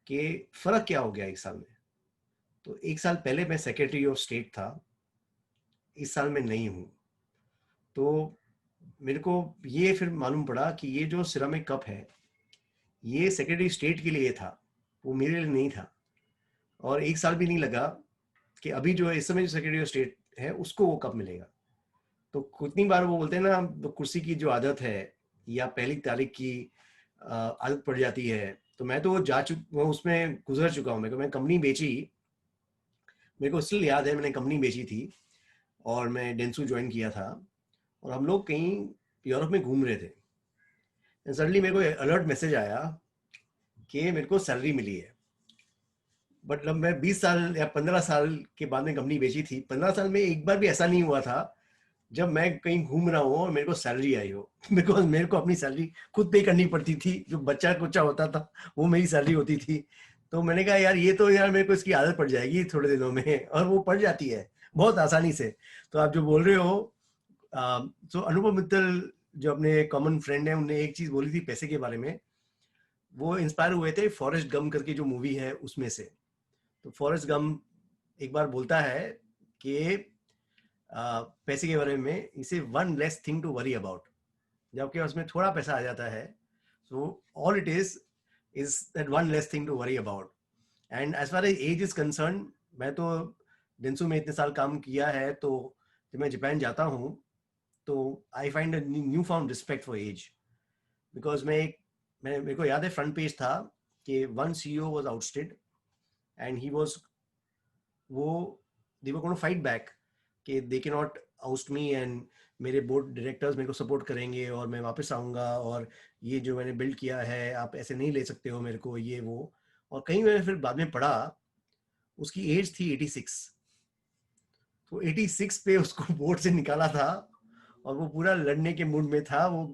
कि फ़र्क क्या हो गया एक साल में। तो एक साल पहले मैं सेक्रेटरी ऑफ स्टेट था, इस साल मैं नहीं हूँ। तो मेरे को ये फिर मालूम पड़ा कि ये जो सिरामिक कप है, ये सेक्रेटरी स्टेट के लिए था, वो मेरे लिए नहीं था। और एक साल भी नहीं लगा कि अभी जो है इस समय जो सेक्रेटरी ऑफ स्टेट है उसको वो कप मिलेगा। तो कितनी बार वो बोलते हैं ना, तो कुर्सी की जो आदत है या पहली तारीख की आदत पड़ जाती है। तो मैं तो वो उसमें गुजर चुका हूँ। मैं कंपनी बेची, मेरे को स्टिल याद है, मैंने कंपनी बेची थी और मैं डेंसू ज्वाइन किया था और हम लोग कहीं यूरोप में घूम रहे थे। सडनली मेरे को अलर्ट मैसेज आया कि मेरे को सैलरी मिली है। मतलब मैं 20 साल या 15 साल के बाद में कंपनी बेची थी, 15 साल में एक बार भी ऐसा नहीं हुआ था जब मैं कहीं घूम रहा हूँ और मेरे को सैलरी आई हो। बिकॉज मेरे को अपनी सैलरी खुद पे करनी पड़ती थी, जो बच्चा कुच्चा होता था वो मेरी सैलरी होती थी। तो मैंने कहा यार ये तो यार मेरे को इसकी आदत पड़ जाएगी थोड़े दिनों में, और वो पड़ जाती है बहुत आसानी से। तो आप जो बोल रहे हो, तो अनुपम मित्तल जो अपने कॉमन फ्रेंड है, उन्होंने एक चीज बोली थी पैसे के बारे में। वो इंस्पायर हुए थे फॉरेस्ट गम करके जो मूवी है उसमें से। तो फॉरेस्ट गम एक बार बोलता है कि पैसे के बारे में, इसे one less thing to worry about. जब आपके पास में थोड़ा पैसा आ जाता है, so all it is that one less thing to worry about. And as far as age is concern, मैं तो डेंसू में इतने साल काम किया है, तो जब मैं जापान जाता हूँ तो I find a new found respect for age. Because मेरे को याद है फ्रंट पेज था कि one CEO was ousted and he was, वो they were gonna fight back कि they can not oust me, and मेरे बोर्ड डायरेक्टर्स मेरे को सपोर्ट करेंगे और मैं वापस आऊँगा, और ये जो मैंने बिल्ड किया है आप ऐसे नहीं ले सकते हो मेरे को, ये वो। और कहीं मैंने फिर बाद में पढ़ा उसकी एज थी 86। तो 86 पे उसको बोर्ड से निकाला था और वो पूरा लड़ने के मूड में था। वो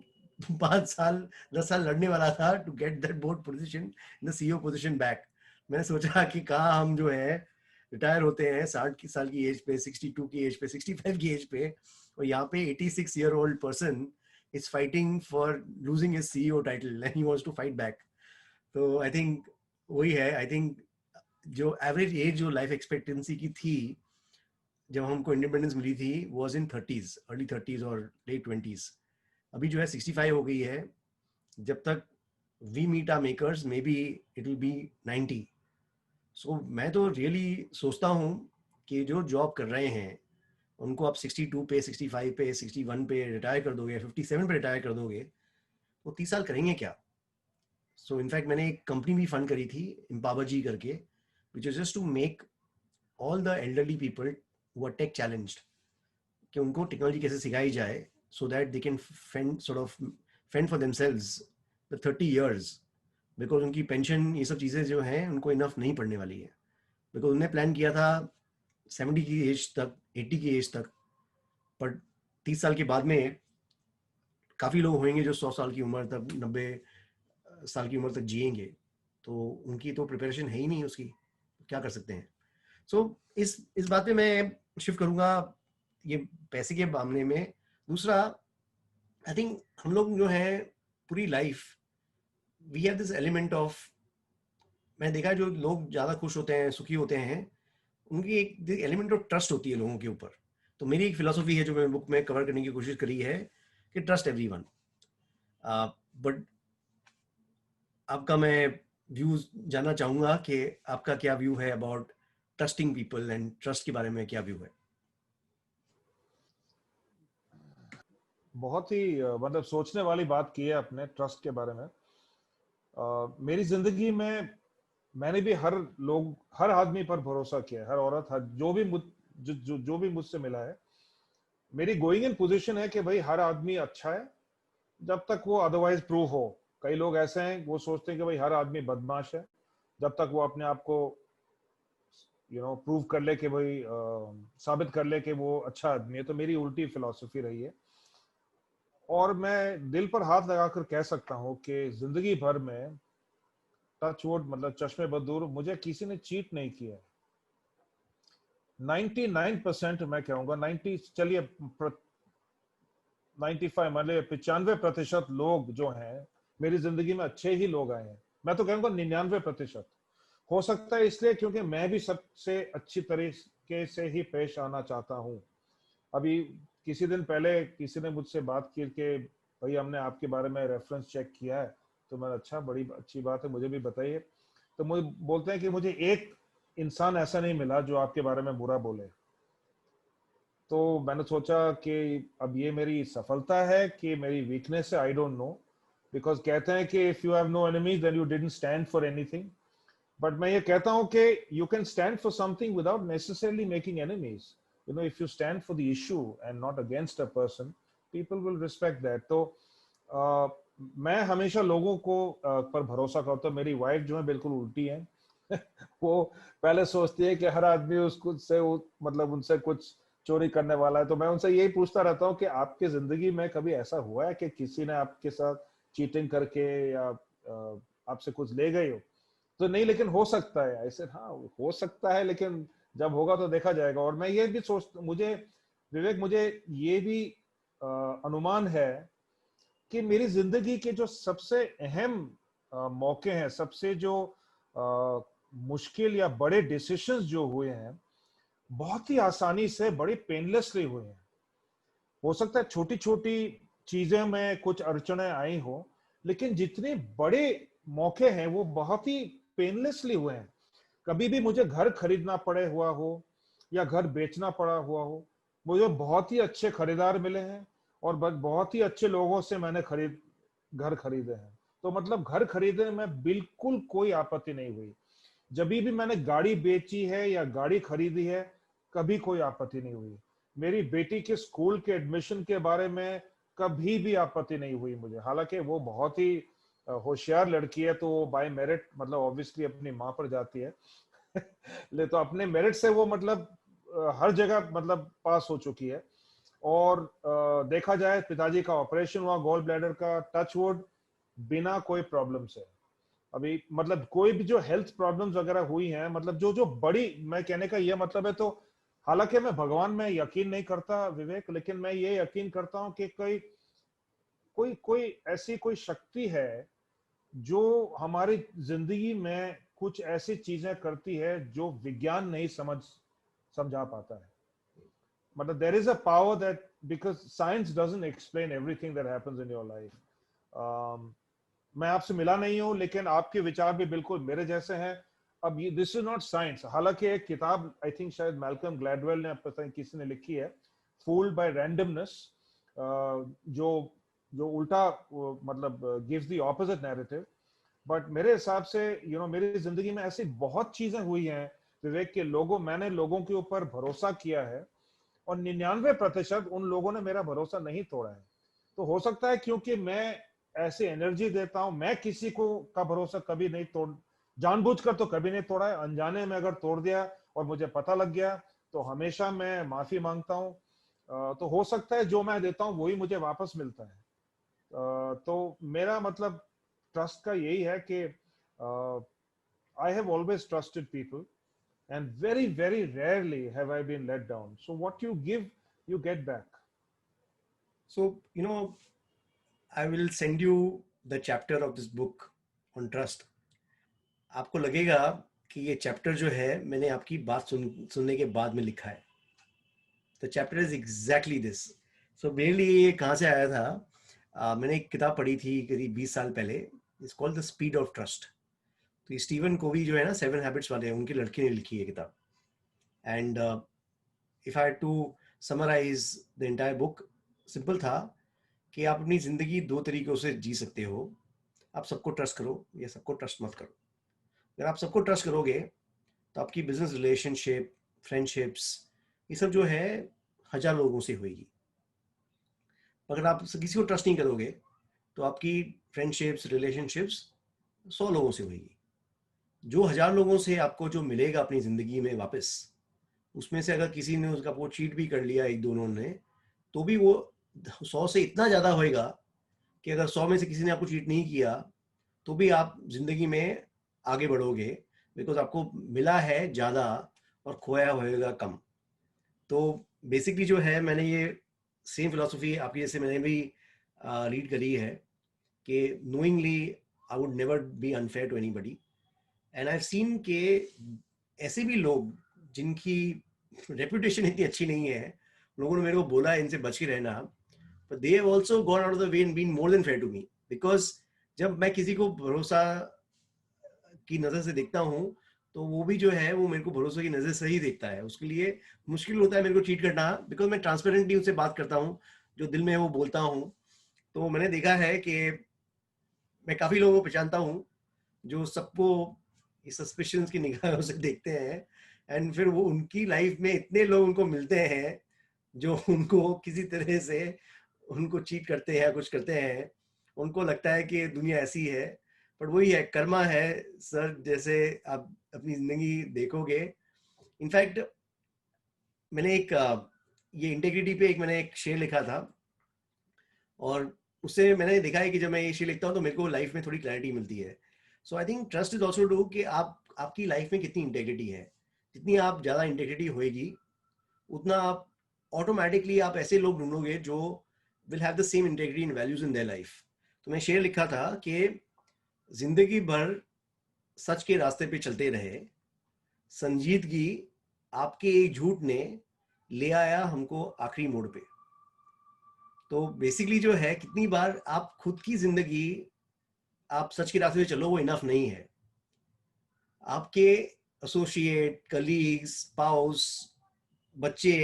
5 साल 10 साल लड़ने वाला था to get that board position, the CEO position back. मैंने सोचा कि कहाँ हम जो है रिटायर होते हैं 60 साल की एज पे, 62 की एज पे, 65 की एज पे, और यहाँ पे 86-year-old person is fighting for losing his CEO title and he wants to fight back. तो आई थिंक वही है। आई थिंक जो एवरेज एज जो लाइफ एक्सपेक्टेंसी की थी जब हमको इंडिपेंडेंस मिली थी was in 30s, early 30s और लेट 20s। अभी जो है 65 हो गई है। जब तक we meet our makers may be it will be 90। So मैं तो रियली सोचता हूँ कि जो जॉब कर रहे हैं उनको आप 62 पे, 65 पे, 61 पे रिटायर कर दोगे, 57 पे रिटायर कर दोगे, वो 30 साल करेंगे क्या? सो इनफैक्ट मैंने एक कंपनी भी फंड करी थी एम्पावर जी करके, which is just to make all the elderly people who are tech challenged कि उनको टेक्नोलॉजी कैसे सिखाई जाए so that they can fend for themselves the 30 years। बिकॉज उनकी पेंशन ये सब चीज़ें जो हैं उनको इनफ नहीं पड़ने वाली है। बिकॉज उन्होंने प्लान किया था 70 की एज तक, 80 की एज तक, पर 30 साल के बाद में काफ़ी लोग होंगे जो 100 साल की उम्र तक, 90 साल की उम्र तक जिएंगे, तो उनकी तो प्रिपरेशन है ही नहीं उसकी, तो क्या कर सकते हैं। सो इस बात पे मैं शिफ्ट करूंगा ये पैसे के मामले में। दूसरा, आई थिंक हम लोग जो है पूरी life we have this element of, मैंने देखा जो लोग ज़्यादा खुश होते हैं, सुखी होते हैं, उनकी एक एलिमेंट ऑफ ट्रस्ट होती है लोगों के ऊपर। तो मेरी एक फिलोसफी है जो मैंने बुक में कवर करने की कोशिश करी है कि ट्रस्ट एवरीवन। बट आपका मैं व्यूज जानना चाहूंगा कि आपका क्या व्यू है about trusting people and trust के बारे में क्या व्यू है? बहुत ही मतलब सोचने वाली बात की है आपने ट्रस्ट के बारे में। मेरी जिंदगी में मैंने भी हर आदमी पर भरोसा किया है, हर औरत, हर जो भी मुझसे मिला है। मेरी गोइंग इन पोजीशन है कि भाई हर आदमी अच्छा है, जब तक वो अदरवाइज प्रूव हो। कई लोग ऐसे हैं वो सोचते हैं कि भाई हर आदमी बदमाश है, जब तक वो अपने आप को प्रूव कर ले कि भाई साबित कर ले कि वो अच्छा आदमी है। तो मेरी उल्टी फिलॉसफी रही है, और मैं दिल पर हाथ लगाकर कह सकता हूँ कि जिंदगी भर में टच वुड मतलब चश्मे बदूर मुझे किसी ने चीट नहीं किया है। 99% मैं कहूंगा 90 चलिए 95 मतलब 95% लोग जो हैं मेरी जिंदगी में अच्छे ही लोग आए हैं। मैं तो कहूंगा 99%। हो सकता है इसलिए क्योंकि मैं भी सबसे अच्छी तरीके से ही पेश आना चाहता हूँ। अभी किसी दिन पहले किसी ने मुझसे बात की कि भाई हमने आपके बारे में रेफरेंस चेक किया है। तो मैं अच्छा, बड़ी अच्छी बात है, मुझे भी बताइए। तो मुझे बोलते हैं कि मुझे एक इंसान ऐसा नहीं मिला जो आपके बारे में बुरा बोले। तो मैंने सोचा कि अब ये मेरी सफलता है कि मेरी वीकनेस है, आई डोंट नो। बिकॉज कहते हैं कि if you have no enemies then you didn't stand for anything. But मैं ये कहता हूं कि you can stand for something without necessarily making enemies. If you stand for the issue and not against a person, people will respect that. तो मैं हमेशा लोगों को पर भरोसा करता हूँ। मेरी वाइफ जो है बिल्कुल उल्टी है। वो पहले सोचती है कि हर आदमी उसको से मतलब उनसे कुछ चोरी करने वाला है। तो मैं उनसे यही पूछता रहता हूँ कि आपकी जिंदगी में कभी ऐसा हुआ है कि किसी ने आपके साथ चीटिंग करके या आपसे कुछ ले गए हो? तो नहीं, लेकिन हो सकता है। ऐसे हाँ हो सकता है, लेकिन जब होगा तो देखा जाएगा। और मैं ये भी मुझे विवेक, मुझे ये भी अनुमान है कि मेरी जिंदगी के जो सबसे अहम मौके हैं, सबसे जो मुश्किल या बड़े डिसीजंस जो हुए हैं, बहुत ही आसानी से, बड़ी पेनलेसली हुए हैं। हो सकता है छोटी छोटी चीजें में कुछ अड़चने आई हो, लेकिन जितने बड़े मौके हैं वो बहुत ही पेनलेसली हुए हैं। कभी भी मुझे घर खरीदना पड़े हुआ हो या घर बेचना पड़ा हुआ हो, मुझे बहुत ही अच्छे खरीदार मिले हैं और बहुत ही अच्छे लोगों से मैंने घर खरीदे हैं। तो मतलब घर खरीदने में बिल्कुल कोई आपत्ति नहीं हुई। जब भी मैंने गाड़ी बेची है या गाड़ी खरीदी है, कभी कोई आपत्ति नहीं हुई। मेरी बेटी के स्कूल के एडमिशन के बारे में कभी भी आपत्ति नहीं हुई मुझे। हालांकि वो बहुत ही होशियार लड़की है, तो वो बाय मेरिट मतलब ऑब्वियसली अपनी माँ पर जाती है। ले तो अपने मेरिट से वो मतलब हर जगह मतलब पास हो चुकी है। और देखा जाए, पिताजी का ऑपरेशन हुआ गॉल ब्लैडर का, टच वुड, बिना कोई प्रॉब्लम से। अभी मतलब कोई भी जो हेल्थ प्रॉब्लम्स वगैरह हुई हैं, मतलब जो जो बड़ी, मैं कहने का ये मतलब है, तो हालांकि मैं भगवान में यकीन नहीं करता विवेक, लेकिन मैं ये यकीन करता हूँ कि कोई कोई कोई ऐसी कोई शक्ति है जो हमारी जिंदगी में कुछ ऐसी चीजें करती है जो विज्ञान नहीं समझा पाता है। मतलब there is a power that, because science doesn't explain everything that happens in your life. मैं आपसे मिला नहीं हूं, लेकिन आपके विचार भी बिल्कुल मेरे जैसे हैं। अब ये दिस इज नॉट साइंस। हालांकि एक किताब आई थिंक शायद मैल्कम ग्लैडवेल ने, पता नहीं किसी ने लिखी है, फूल्ड बाय रैंडमनेस, जो जो उल्टा मतलब gives the opposite narrative. But मेरे हिसाब से मेरी जिंदगी में ऐसी बहुत चीजें हुई हैं विवेक के, मैंने लोगों के ऊपर भरोसा किया है और 99% उन लोगों ने मेरा भरोसा नहीं तोड़ा है। तो हो सकता है क्योंकि मैं ऐसी एनर्जी देता हूं, मैं किसी को का भरोसा कभी नहीं तोड़, जानबूझकर तो कभी नहीं तोड़ा है। अनजाने में अगर तोड़ दिया और मुझे पता लग गया तो हमेशा मैं माफी मांगता हूं। तो हो सकता है जो मैं देता हूं वही मुझे वापस मिलता है। तो मेरा मतलब ट्रस्ट का यही है कि I have always trusted people and very rarely have I been let down. So what you give, you get back. So I will send you the chapter of this book on trust. आपको लगेगा कि ये chapter जो है मैंने आपकी बात सुनने के बाद में लिखा है। The chapter is exactly this. So मेरे लिए ये कहाँ से आया था, मैंने एक किताब पढ़ी थी करीब 20 साल पहले, it's called the speed of trust. तो स्टीवन कोवी जो है ना 7 हैबिट्स वाले, उनके लड़के ने लिखी है किताब। And if I had to summarise the entire book, simple था कि आप अपनी जिंदगी 2 तरीकों से जी सकते हो। आप सबको ट्रस्ट करो या सबको ट्रस्ट मत करो। अगर आप सबको ट्रस्ट करोगे तो आपकी बिजनेस रिलेशनशिप, फ्रेंडशिप्स, ये सब जो है 1000 लोगों से होगी। अगर आप किसी को ट्रस्ट नहीं करोगे तो आपकी फ्रेंडशिप्स, रिलेशनशिप्स 100 लोगों से होगी। जो 1000 लोगों से आपको जो मिलेगा अपनी जिंदगी में वापस, उसमें से अगर किसी ने उसका वो चीट भी कर लिया एक दोनों ने, तो भी वो 100 से इतना ज्यादा होएगा कि अगर 100 में से किसी ने आपको चीट नहीं किया तो भी आप जिंदगी में आगे बढ़ोगे, बिकॉज आपको मिला है ज्यादा और खोया होएगा कम। तो बेसिकली जो है, मैंने ये सेम फिलॉसफी आपकी जैसे मैंने भी रीड करी है कि knowingly I would never be unfair to anybody, and I have seen के ऐसे भी लोग जिनकी रेपुटेशन इतनी अच्छी नहीं है, लोगों ने मेरे को बोला इनसे बच के रहना, but they have also gone out of the way and been more than fair to me, because जब मैं किसी को भरोसा की नजर से देखता हूँ तो वो भी जो है वो मेरे को भरोसे की नजर से ही देखता है। उसके लिए मुश्किल होता है मेरे को चीट करना, बिकॉज मैं ट्रांसपेरेंटली उनसे बात करता हूँ, जो दिल में है वो बोलता हूँ। तो मैंने देखा है कि मैं काफी लोगों को पहचानता हूँ जो सबको सस्पिशंस की निगाहों से देखते हैं, एंड फिर वो उनकी लाइफ में इतने लोग उनको मिलते हैं जो उनको किसी तरह से उनको चीट करते हैं, कुछ करते हैं, उनको लगता है कि दुनिया ऐसी है। पर वही है, कर्मा है सर, जैसे आप अपनी जिंदगी देखोगे। इनफैक्ट मैंने एक ये इंटेग्रिटी पे मैंने एक शेर लिखा था, और उससे मैंने देखा है कि जब मैं ये शेर लिखता हूँ तो मेरे को लाइफ में थोड़ी क्लैरिटी मिलती है। So I think trust is also do कि आपकी लाइफ में कितनी इंटेग्रिटी है। जितनी आप ज़्यादा इंटेग्रिटी होएगी उतना आप ऑटोमेटिकली आप ऐसे लोग ढूंढोगे जो will have the same integrity and values in their life. तो मैं शेर लिखा था कि जिंदगी भर सच के रास्ते पे चलते रहे, संजीदगी आपके एक झूठ ने ले आया हमको आखिरी मोड़ पे। तो बेसिकली जो है, कितनी बार आप खुद की जिंदगी आप सच के रास्ते पे चलो वो इनफ नहीं है। आपके एसोसिएट, कलीग्स, स्पाउस, बच्चे,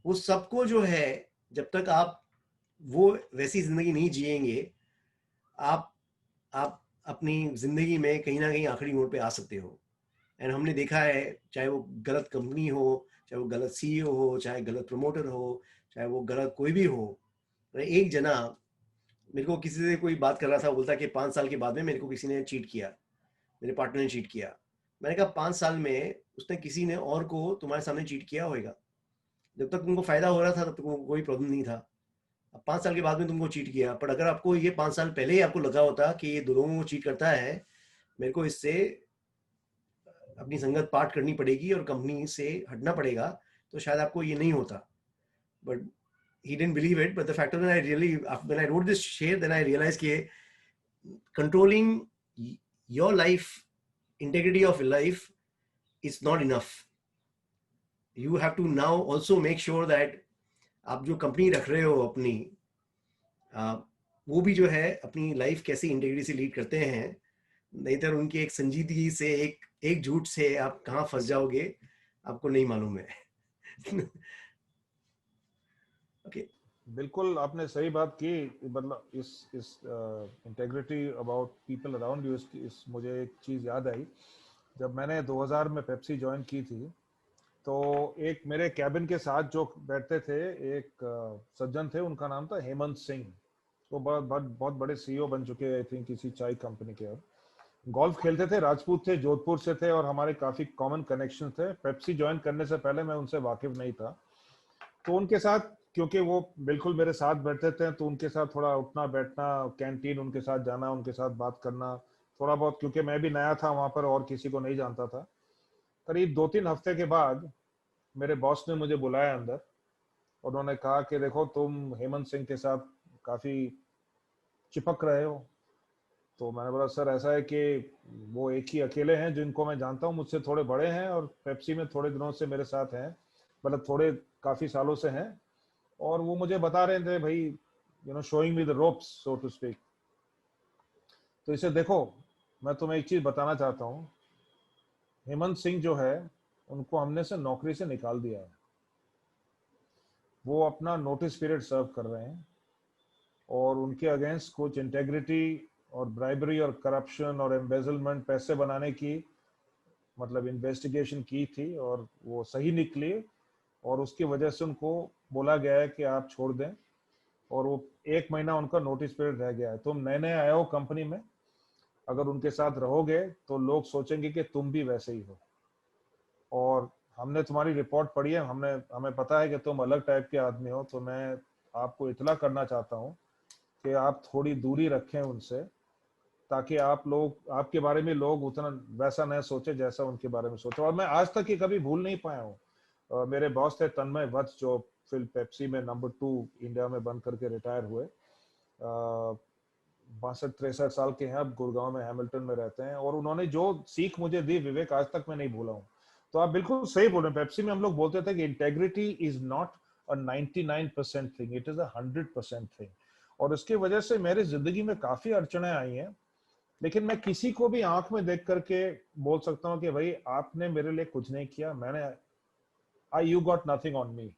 वो सबको जो है, जब तक आप वो वैसी जिंदगी नहीं जिएंगे, आप अपनी जिंदगी में कहीं ना कहीं आखिरी मोड़ पे आ सकते हो। एंड हमने देखा है, चाहे वो गलत कंपनी हो, चाहे वो गलत सीईओ हो, चाहे गलत प्रमोटर हो, चाहे वो गलत कोई भी हो। एक जना मेरे को किसी से कोई बात कर रहा था, बोलता कि 5 साल के बाद में मेरे को किसी ने चीट किया, मेरे पार्टनर ने चीट किया। मैंने कहा 5 साल में उसने किसी ने और को तुम्हारे सामने चीट किया होगा, जब तक तुमको फायदा हो रहा था तब तक कोई प्रॉब्लम नहीं था। अब 5 साल के बाद में तुमको चीट किया, पर अगर आपको ये 5 साल पहले ही आपको लगा होता कि ये दो लोगों को चीट करता है, मेरे को इससे अपनी संगत पार्ट करनी पड़ेगी और कंपनी से हटना पड़ेगा, तो शायद आपको ये नहीं होता। But he didn't believe it, but the fact is when I wrote this share, then I realized that controlling your life, integrity of your life is not enough. You have to now also make sure that आप जो company रख रहे हो अपनी, वो भी जो है अपनी लाइफ कैसी इंटेग्रिटी से लीड करते हैं। नहीं तो उनकी एक संजीदगी से, एक झूठ से आप कहाँ फंस जाओगे आपको नहीं मालूम है। okay. बिल्कुल आपने सही बात की। मतलब इस integrity about people around you, इस मुझे एक चीज याद आई। जब मैंने 2000 में पेप्सी ज्वाइन की थी, तो एक मेरे कैबिन के साथ जो बैठते थे, एक सज्जन थे, उनका नाम था हेमंत सिंह। वो बहुत बड़े सीईओ बन चुके आई थिंक किसी चाय कंपनी के। और गोल्फ खेलते थे, राजपूत थे, जोधपुर से थे, और हमारे काफी कॉमन कनेक्शन थे। पेप्सी ज्वाइन करने से पहले मैं उनसे वाकिफ नहीं था, तो उनके साथ, क्योंकि वो बिल्कुल मेरे साथ बैठते थे, तो उनके साथ थोड़ा उठना बैठना, कैंटीन उनके साथ जाना, उनके साथ बात करना थोड़ा बहुत, क्योंकि मैं भी नया था वहां पर और किसी को नहीं जानता था। करीब 2-3 हफ्ते के बाद मेरे बॉस ने मुझे बुलाया अंदर। उन्होंने कहा कि देखो, तुम हेमंत सिंह के साथ काफी चिपक रहे हो। तो मैंने बोला, सर ऐसा है कि वो एक ही अकेले हैं जिनको मैं जानता हूँ, मुझसे थोड़े बड़े हैं और पेप्सी में थोड़े दिनों से मेरे साथ हैं, मतलब थोड़े काफी सालों से हैं, और वो मुझे बता रहे थे, भाई showing me the ropes so to speak. तो इसे देखो, मैं तुम्हें एक चीज बताना चाहता हूँ, हेमंत सिंह जो है उनको हमने से नौकरी से निकाल दिया है। वो अपना नोटिस पीरियड सर्व कर रहे हैं, और उनके अगेंस्ट कुछ इंटेग्रिटी और ब्राइबरी और करप्शन और एम्बेजलमेंट, पैसे बनाने की मतलब इन्वेस्टिगेशन की थी, और वो सही निकली, और उसकी वजह से उनको बोला गया है कि आप छोड़ दें। और वो 1 महीना उनका नोटिस पीरियड रह गया है, तुम नए नए आए हो कंपनी में, अगर उनके साथ रहोगे तो लोग सोचेंगे कि तुम भी वैसे ही हो, और हमने तुम्हारी रिपोर्ट पढ़ी है, हमें पता है कि तुम अलग टाइप के आदमी हो, तो मैं आपको इतला करना चाहता हूँ कि आप थोड़ी दूरी रखें उनसे, ताकि आप लोग, आपके बारे में लोग उतना वैसा न सोचे जैसा उनके बारे में सोचे। और मैं आज तक ये कभी भूल नहीं पाया हूँ। मेरे बॉस थे तन्मय वत्स, जो फिर पेप्सी में नंबर 2 इंडिया में बन करके रिटायर हुए। 62-63 साल के हैं अब, गुड़गांव में हैमिल्टन में रहते हैं, और उन्होंने जो सीख मुझे दी विवेक, आज तक मैं नहीं भूला हूँ। तो आप बिल्कुल सही बोल रहे हैं। पेप्सी में हम लोग बोलते थे कि integrity is not a 99% thing, it is a 100% thing. और उसकी वजह से मेरी जिंदगी में काफी अड़चने आई हैं, लेकिन मैं किसी को भी आंख में देख करके बोल सकता हूँ कि भाई आपने मेरे लिए कुछ नहीं किया, you got nothing on me,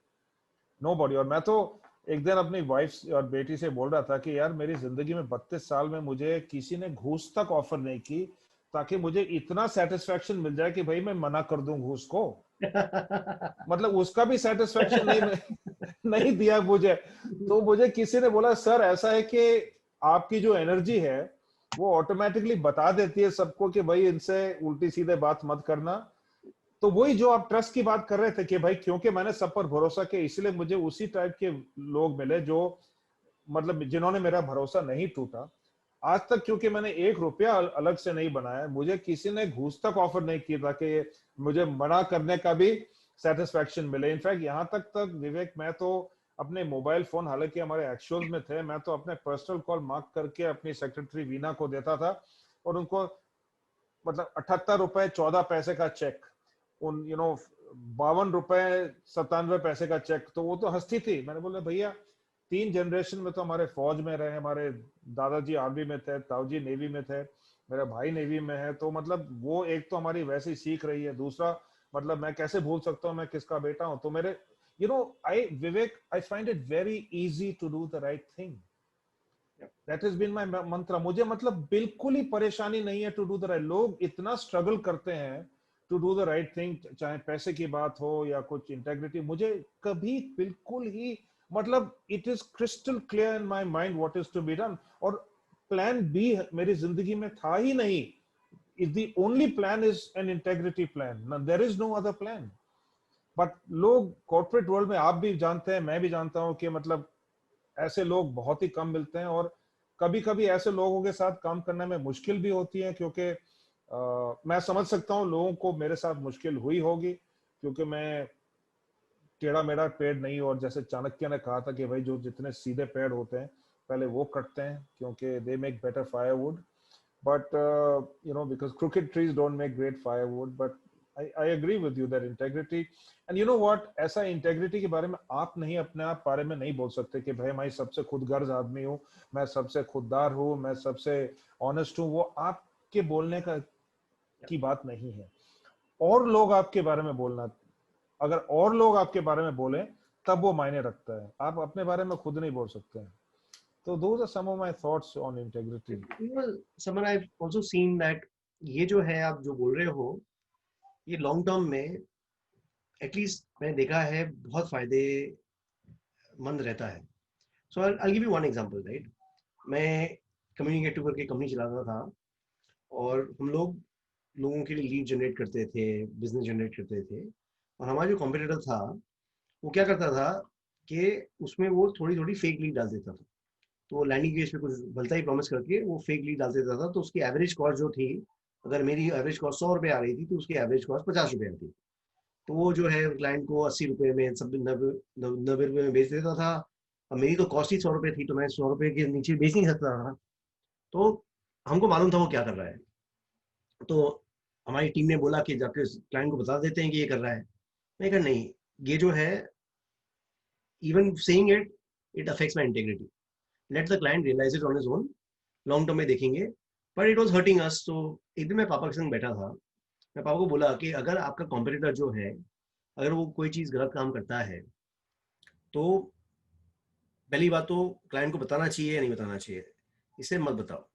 nobody. और मैं तो एक दिन अपनी वाइफ और बेटी से बोल रहा था कि यार मेरी जिंदगी में 32 साल में मुझे किसी ने घूस तक ऑफर नहीं की, ताकि मुझे इतना सेटिस्फेक्शन मिल जाए कि भाई मैं मना कर दूं घूस को। मतलब उसका भी सेटिस्फेक्शन नहीं दिया मुझे। तो मुझे किसी ने बोला सर ऐसा है कि आपकी जो एनर्जी है वो ऑटोमेटिकली बता देती है सबको कि भाई इनसे उल्टी सीधे बात मत करना। तो वही जो आप ट्रस्ट की बात कर रहे थे कि भाई क्योंकि मैंने सब पर भरोसा किया, इसलिए मुझे उसी टाइप के लोग मिले जो मतलब जिन्होंने मेरा भरोसा नहीं टूटा आज तक। क्योंकि मैंने 1 रुपया अलग से नहीं बनाया, मुझे किसी ने घूस तक ऑफर नहीं किया था कि मुझे मना करने का भी सेटिस्फेक्शन मिले। इनफैक्ट यहाँ तक विवेक, मैं तो अपने मोबाइल फोन, हालांकि हमारे एक्चुअल में थे, मैं तो अपने पर्सनल कॉल मार्क करके अपनी सेक्रेटरी वीना को देता था, और उनको मतलब 78 रुपए 14 पैसे का चेक, उन 52 रुपए 97 पैसे का चेक, तो वो तो हंसती थी। मैंने बोला भैया 3 जनरेशन में तो हमारे फौज में रहे, हमारे दादाजी आर्मी में थे, ताऊजी नेवी में थे, मेरा भाई नेवी में है, तो मतलब वो एक तो हमारी वैसी सीख रही है, दूसरा मतलब मैं कैसे भूल सकता हूँ मैं किसका बेटा हूँ। तो मेरे I Vivek, I find it very easy to do the right thing. That is been my mantra. मुझे मतलब बिल्कुल ही परेशानी नहीं है टू डू द राइट। लोग इतना स्ट्रगल करते हैं to do the right thing, चाहे पैसे की बात हो या कुछ इंटेग्रिटी, मुझे कभी बिल्कुल ही मतलब it is crystal clear in my mind what is to be done. और प्लान बी मेरी जिंदगी में था ही नहीं। Is the only plan is an integrity plan, there is no other plan. But लोग कॉर्पोरेट वर्ल्ड में, आप भी जानते हैं, मैं भी जानता हूं कि मतलब ऐसे लोग बहुत ही कम मिलते हैं, और कभी कभी ऐसे लोगों के साथ काम करने में मुश्किल भी होती है, क्योंकि मैं समझ सकता हूँ लोगों को मेरे साथ मुश्किल हुई होगी, क्योंकि मैं टेढ़ा मेढ़ा पेड़ नहीं। और जैसे चाणक्य ने कहा था कि भाई जो जितने सीधे पेड़ होते हैं पहले वो कटते हैं, क्योंकि they make better firewood, but because crooked trees don't make great firewood. But I agree with you that integrity, and you know what, ऐसा integrity के बारे में आप नहीं, अपने आप बारे में नहीं बोल सकते कि भाई मैं सबसे खुदगर्ज आदमी हूँ, मैं सबसे खुददार हूँ, मैं सबसे ऑनेस्ट हूँ। वो आपके बोलने का की बात नहीं है। और लोग आपके बारे में बोलना, अगर और लोग आपके बारे में बोले तब वो मायने रखता है, आप अपने बारे में खुद नहीं बोल सकते हैं। So those are some of my thoughts on integrity. Saman, I've also seen that ये जो है आप जो बोल रहे हो, ये लॉन्ग टर्म में एटलीस्ट मैंने देखा है बहुत फायदेमंद रहता है। सो I'll give you one example, right? मैं कम्युनिकेटिव करके कंपनी चलाता था, और हम लोगों के लिए लीड जनरेट करते थे, बिजनेस जनरेट करते थे। और हमारा जो कॉम्पिटिटर था वो क्या करता था कि उसमें वो थोड़ी थोड़ी फेक लीड डाल देता था। तो वो लैंडिंग पेज पे कुछ भलता ही प्रॉमिस करके वो फेक लीड डाल देता था। तो उसकी एवरेज कॉस्ट जो थी, अगर मेरी एवरेज कॉस्ट 100 रुपये आ रही थी तो उसकी एवरेज कॉस्ट 50 रुपये आती। तो वो जो है क्लाइंट को 80 रुपये में, सब 90 रुपये में बेच देता था। अब मेरी तो कॉस्ट ही 100 रुपये थी, तो मैं 100 रुपये के नीचे बेच नहीं सकता था। तो हमको मालूम था वो क्या कर रहा है। तो हमारी टीम ने बोला कि जाके क्लाइंट को बता देते हैं कि ये कर रहा है। मैं कहा नहीं, ये जो है, even saying it affects my integrity. Let the client realise it on his own, long term में देखेंगे। But it was hurting us. तो एक दिन मैं पापा के संग बैठा था, मैं पापा को बोला कि अगर आपका कॉम्पिटिटर जो है, अगर वो कोई चीज़ गलत काम करता है, तो पहली बात तो क्लाइंट को बताना चाहिए या नहीं बताना चाहिए, इसे मत बताओ।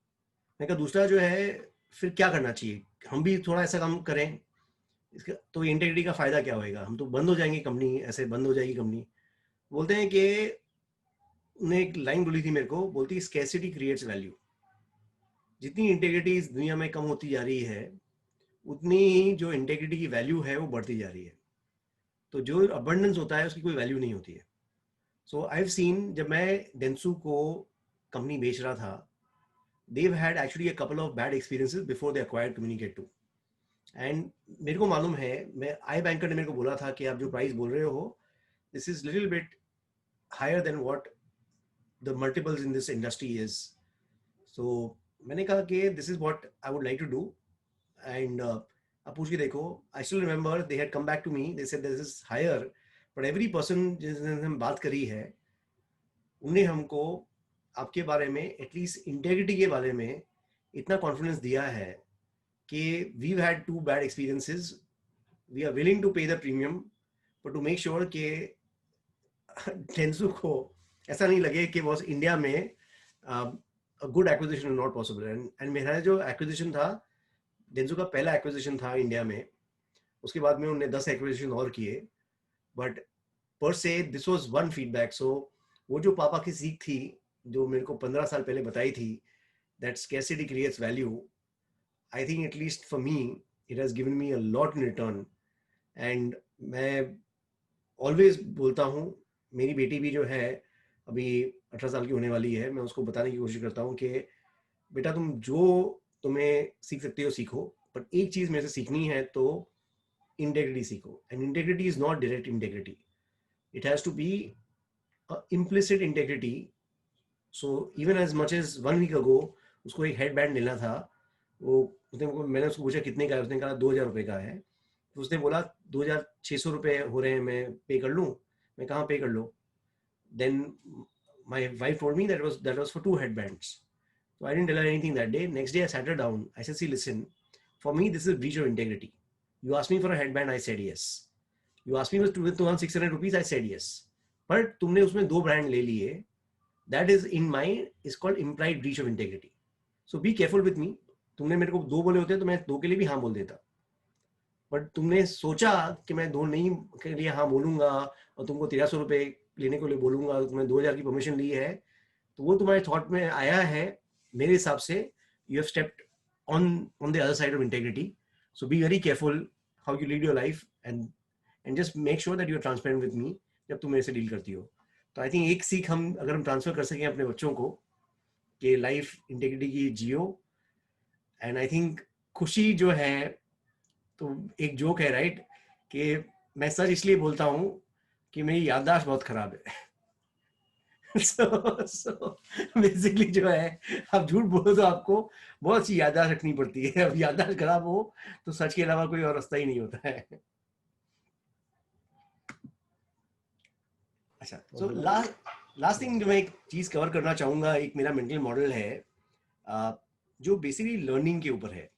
मैं कहा दूसरा जो है, फिर क्या करना चाहिए, हम भी थोड़ा ऐसा काम करें, इसका तो इंटीग्रिटी का फायदा क्या होएगा, हम तो बंद हो जाएंगे, कंपनी ऐसे बंद हो जाएगी कंपनी। बोलते हैं कि उन्हें एक लाइन बोली थी मेरे को, बोलती स्कैरसिटी क्रिएट्स वैल्यू। जितनी इंटेग्रिटी इस दुनिया में कम होती जा रही है, उतनी ही जो इंटेग्रिटी की वैल्यू है वो बढ़ती जा रही है। तो जो अबंडेंस होता है उसकी कोई वैल्यू नहीं होती है। सो आई हैव सीन, जब मैं डेंसू को कंपनी बेच रहा था, they've had actually a couple of bad experiences before they acquired Communicate 2. And मेरे को मालूम है, मैं आई बैंकर ने मेरे को बोला था कि आप जो प्राइस बोल रहे हो, this is little bit higher than what the multiples in this industry is. So मैंने कहा कि this is what I would like to do, and आप पूछ के देखो। I still remember they had come back to me, they said this is higher, but every person जिसने हम बात करी है, उन्हें हमको आपके बारे में, एटलीस्ट इंटेग्रिटी के बारे में इतना कॉन्फिडेंस दिया है कि we've had 2 bad experiences, we are willing to pay the premium, but to make sure कि डेंसू को ऐसा नहीं लगे कि बस इंडिया में a good acquisition is not possible. and मेरा जो acquisition था, डेंसू का पहला acquisition था इंडिया में, उसके बाद में उन्होंने 10 acquisition और किए, but per se this was one feedback. So वो जो पापा की सीख थी, जो मेरे को 15 साल पहले बताई थी, that scarcity creates value, I think at least for me it has given me a lot in return. And मैं always बोलता हूँ, मेरी बेटी भी जो है अभी 18 साल की होने वाली है, मैं उसको बताने की कोशिश करता हूँ कि बेटा तुम जो तुम्हें सीख सकते हो सीखो, पर एक चीज मेरे से सीखनी है तो इंटेग्रिटी सीखो। And integrity is not direct integrity, it has to be implicit integrity. So even as much as 1 week ago उसको एक हेड बैंड लेना था, वो मैंने उसको पूछा कितने का है, उसने कहा 2000 रुपए का है। तो उसने बोला 2600 रुपए हो रहे हैं, मैं पे कर लूँ? मैं कहाँ पे कर लो? Then my wife told me that was for 2 headbands. So I didn't tell her anything that day. Next day I sat her down. I said, see, listen, for me this is a breach of integrity. You asked me for a headband, I said yes. You asked me for 2600 rupees, I said yes. But तुमने उसमें 2 brand ले लिए, that is in my is called implied breach of integrity. So be careful with me. तुमने मेरे को 2 बोले होते तो मैं 2 के लिए भी हाँ बोल देता, बट तुमने सोचा कि मैं 2 नहीं के लिए हाँ बोलूंगा और तुमको 1300 रुपए लेने को लिए बोलूंगा, तो तुम्हें 2000 की परमिशन ली है, तो वो तुम्हारे थॉट में आया है। मेरे हिसाब से you have stepped on the other side of integrity. So be very careful how you lead your life, and just make sure that you are transparent with me जब तुम मेरे से डील करती हो। तो आई थिंक एक सीख अगर हम ट्रांसफर कर सकें अपने बच्चों को कि लाइफ इंटेग्रिटी की जियो। एंड आई थिंक खुशी जो है, तो एक जोक है राइट, कि मैं सच इसलिए बोलता हूँ कि मेरी याददाश्त बहुत खराब है। so बेसिकली जो है, आप झूठ बोलो तो आपको बहुत अच्छी याददाश्त रखनी पड़ती है। अब याददाश्त खराब हो तो सच के अलावा कोई और रास्ता ही नहीं होता है। अच्छा, तो लास्ट थिंग जो मैं एक चीज कवर करना चाहूंगा, एक मेरा मेंटल मॉडल है जो बेसिकली लर्निंग के ऊपर है।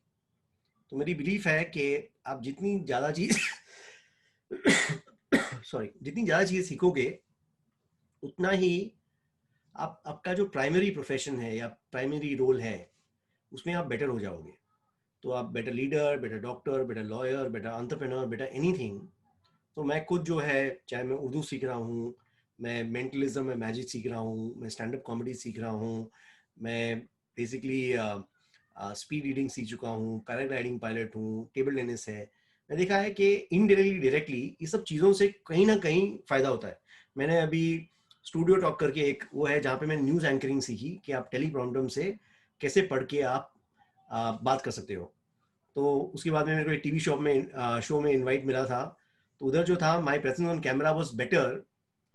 तो मेरी बिलीफ है कि आप जितनी ज्यादा चीज जितनी ज्यादा चीज सीखोगे, उतना ही आपका जो प्राइमरी प्रोफेशन है या प्राइमरी रोल है उसमें आप बेटर हो जाओगे। तो आप better leader, better doctor, better lawyer, better entrepreneur, better anything. तो मैं खुद जो है, चाहे मैं उर्दू सीख रहा हूँ, मैं मेंटलिज्म में मैजिक सीख रहा हूँ, मैं स्टैंड अप कॉमेडी सीख रहा हूँ, मैं बेसिकली स्पीड रीडिंग सीख चुका हूँ, पैराग्लाइडिंग पायलट हूँ, टेबल टेनिस है। मैं देखा है कि इनडायरेक्टली डायरेक्टली ये सब चीज़ों से कहीं ना कहीं फ़ायदा होता है। मैंने अभी स्टूडियो टॉक करके एक वो है जहाँ पे मैं न्यूज़ एंकरिंग सीखी कि आप टेलीप्रॉम्प्टर से कैसे पढ़ के आप बात कर सकते हो। तो उसके बाद में मेरे को एक टीवी शो में इनवाइट मिला था, तो उधर जो था my presence on camera was better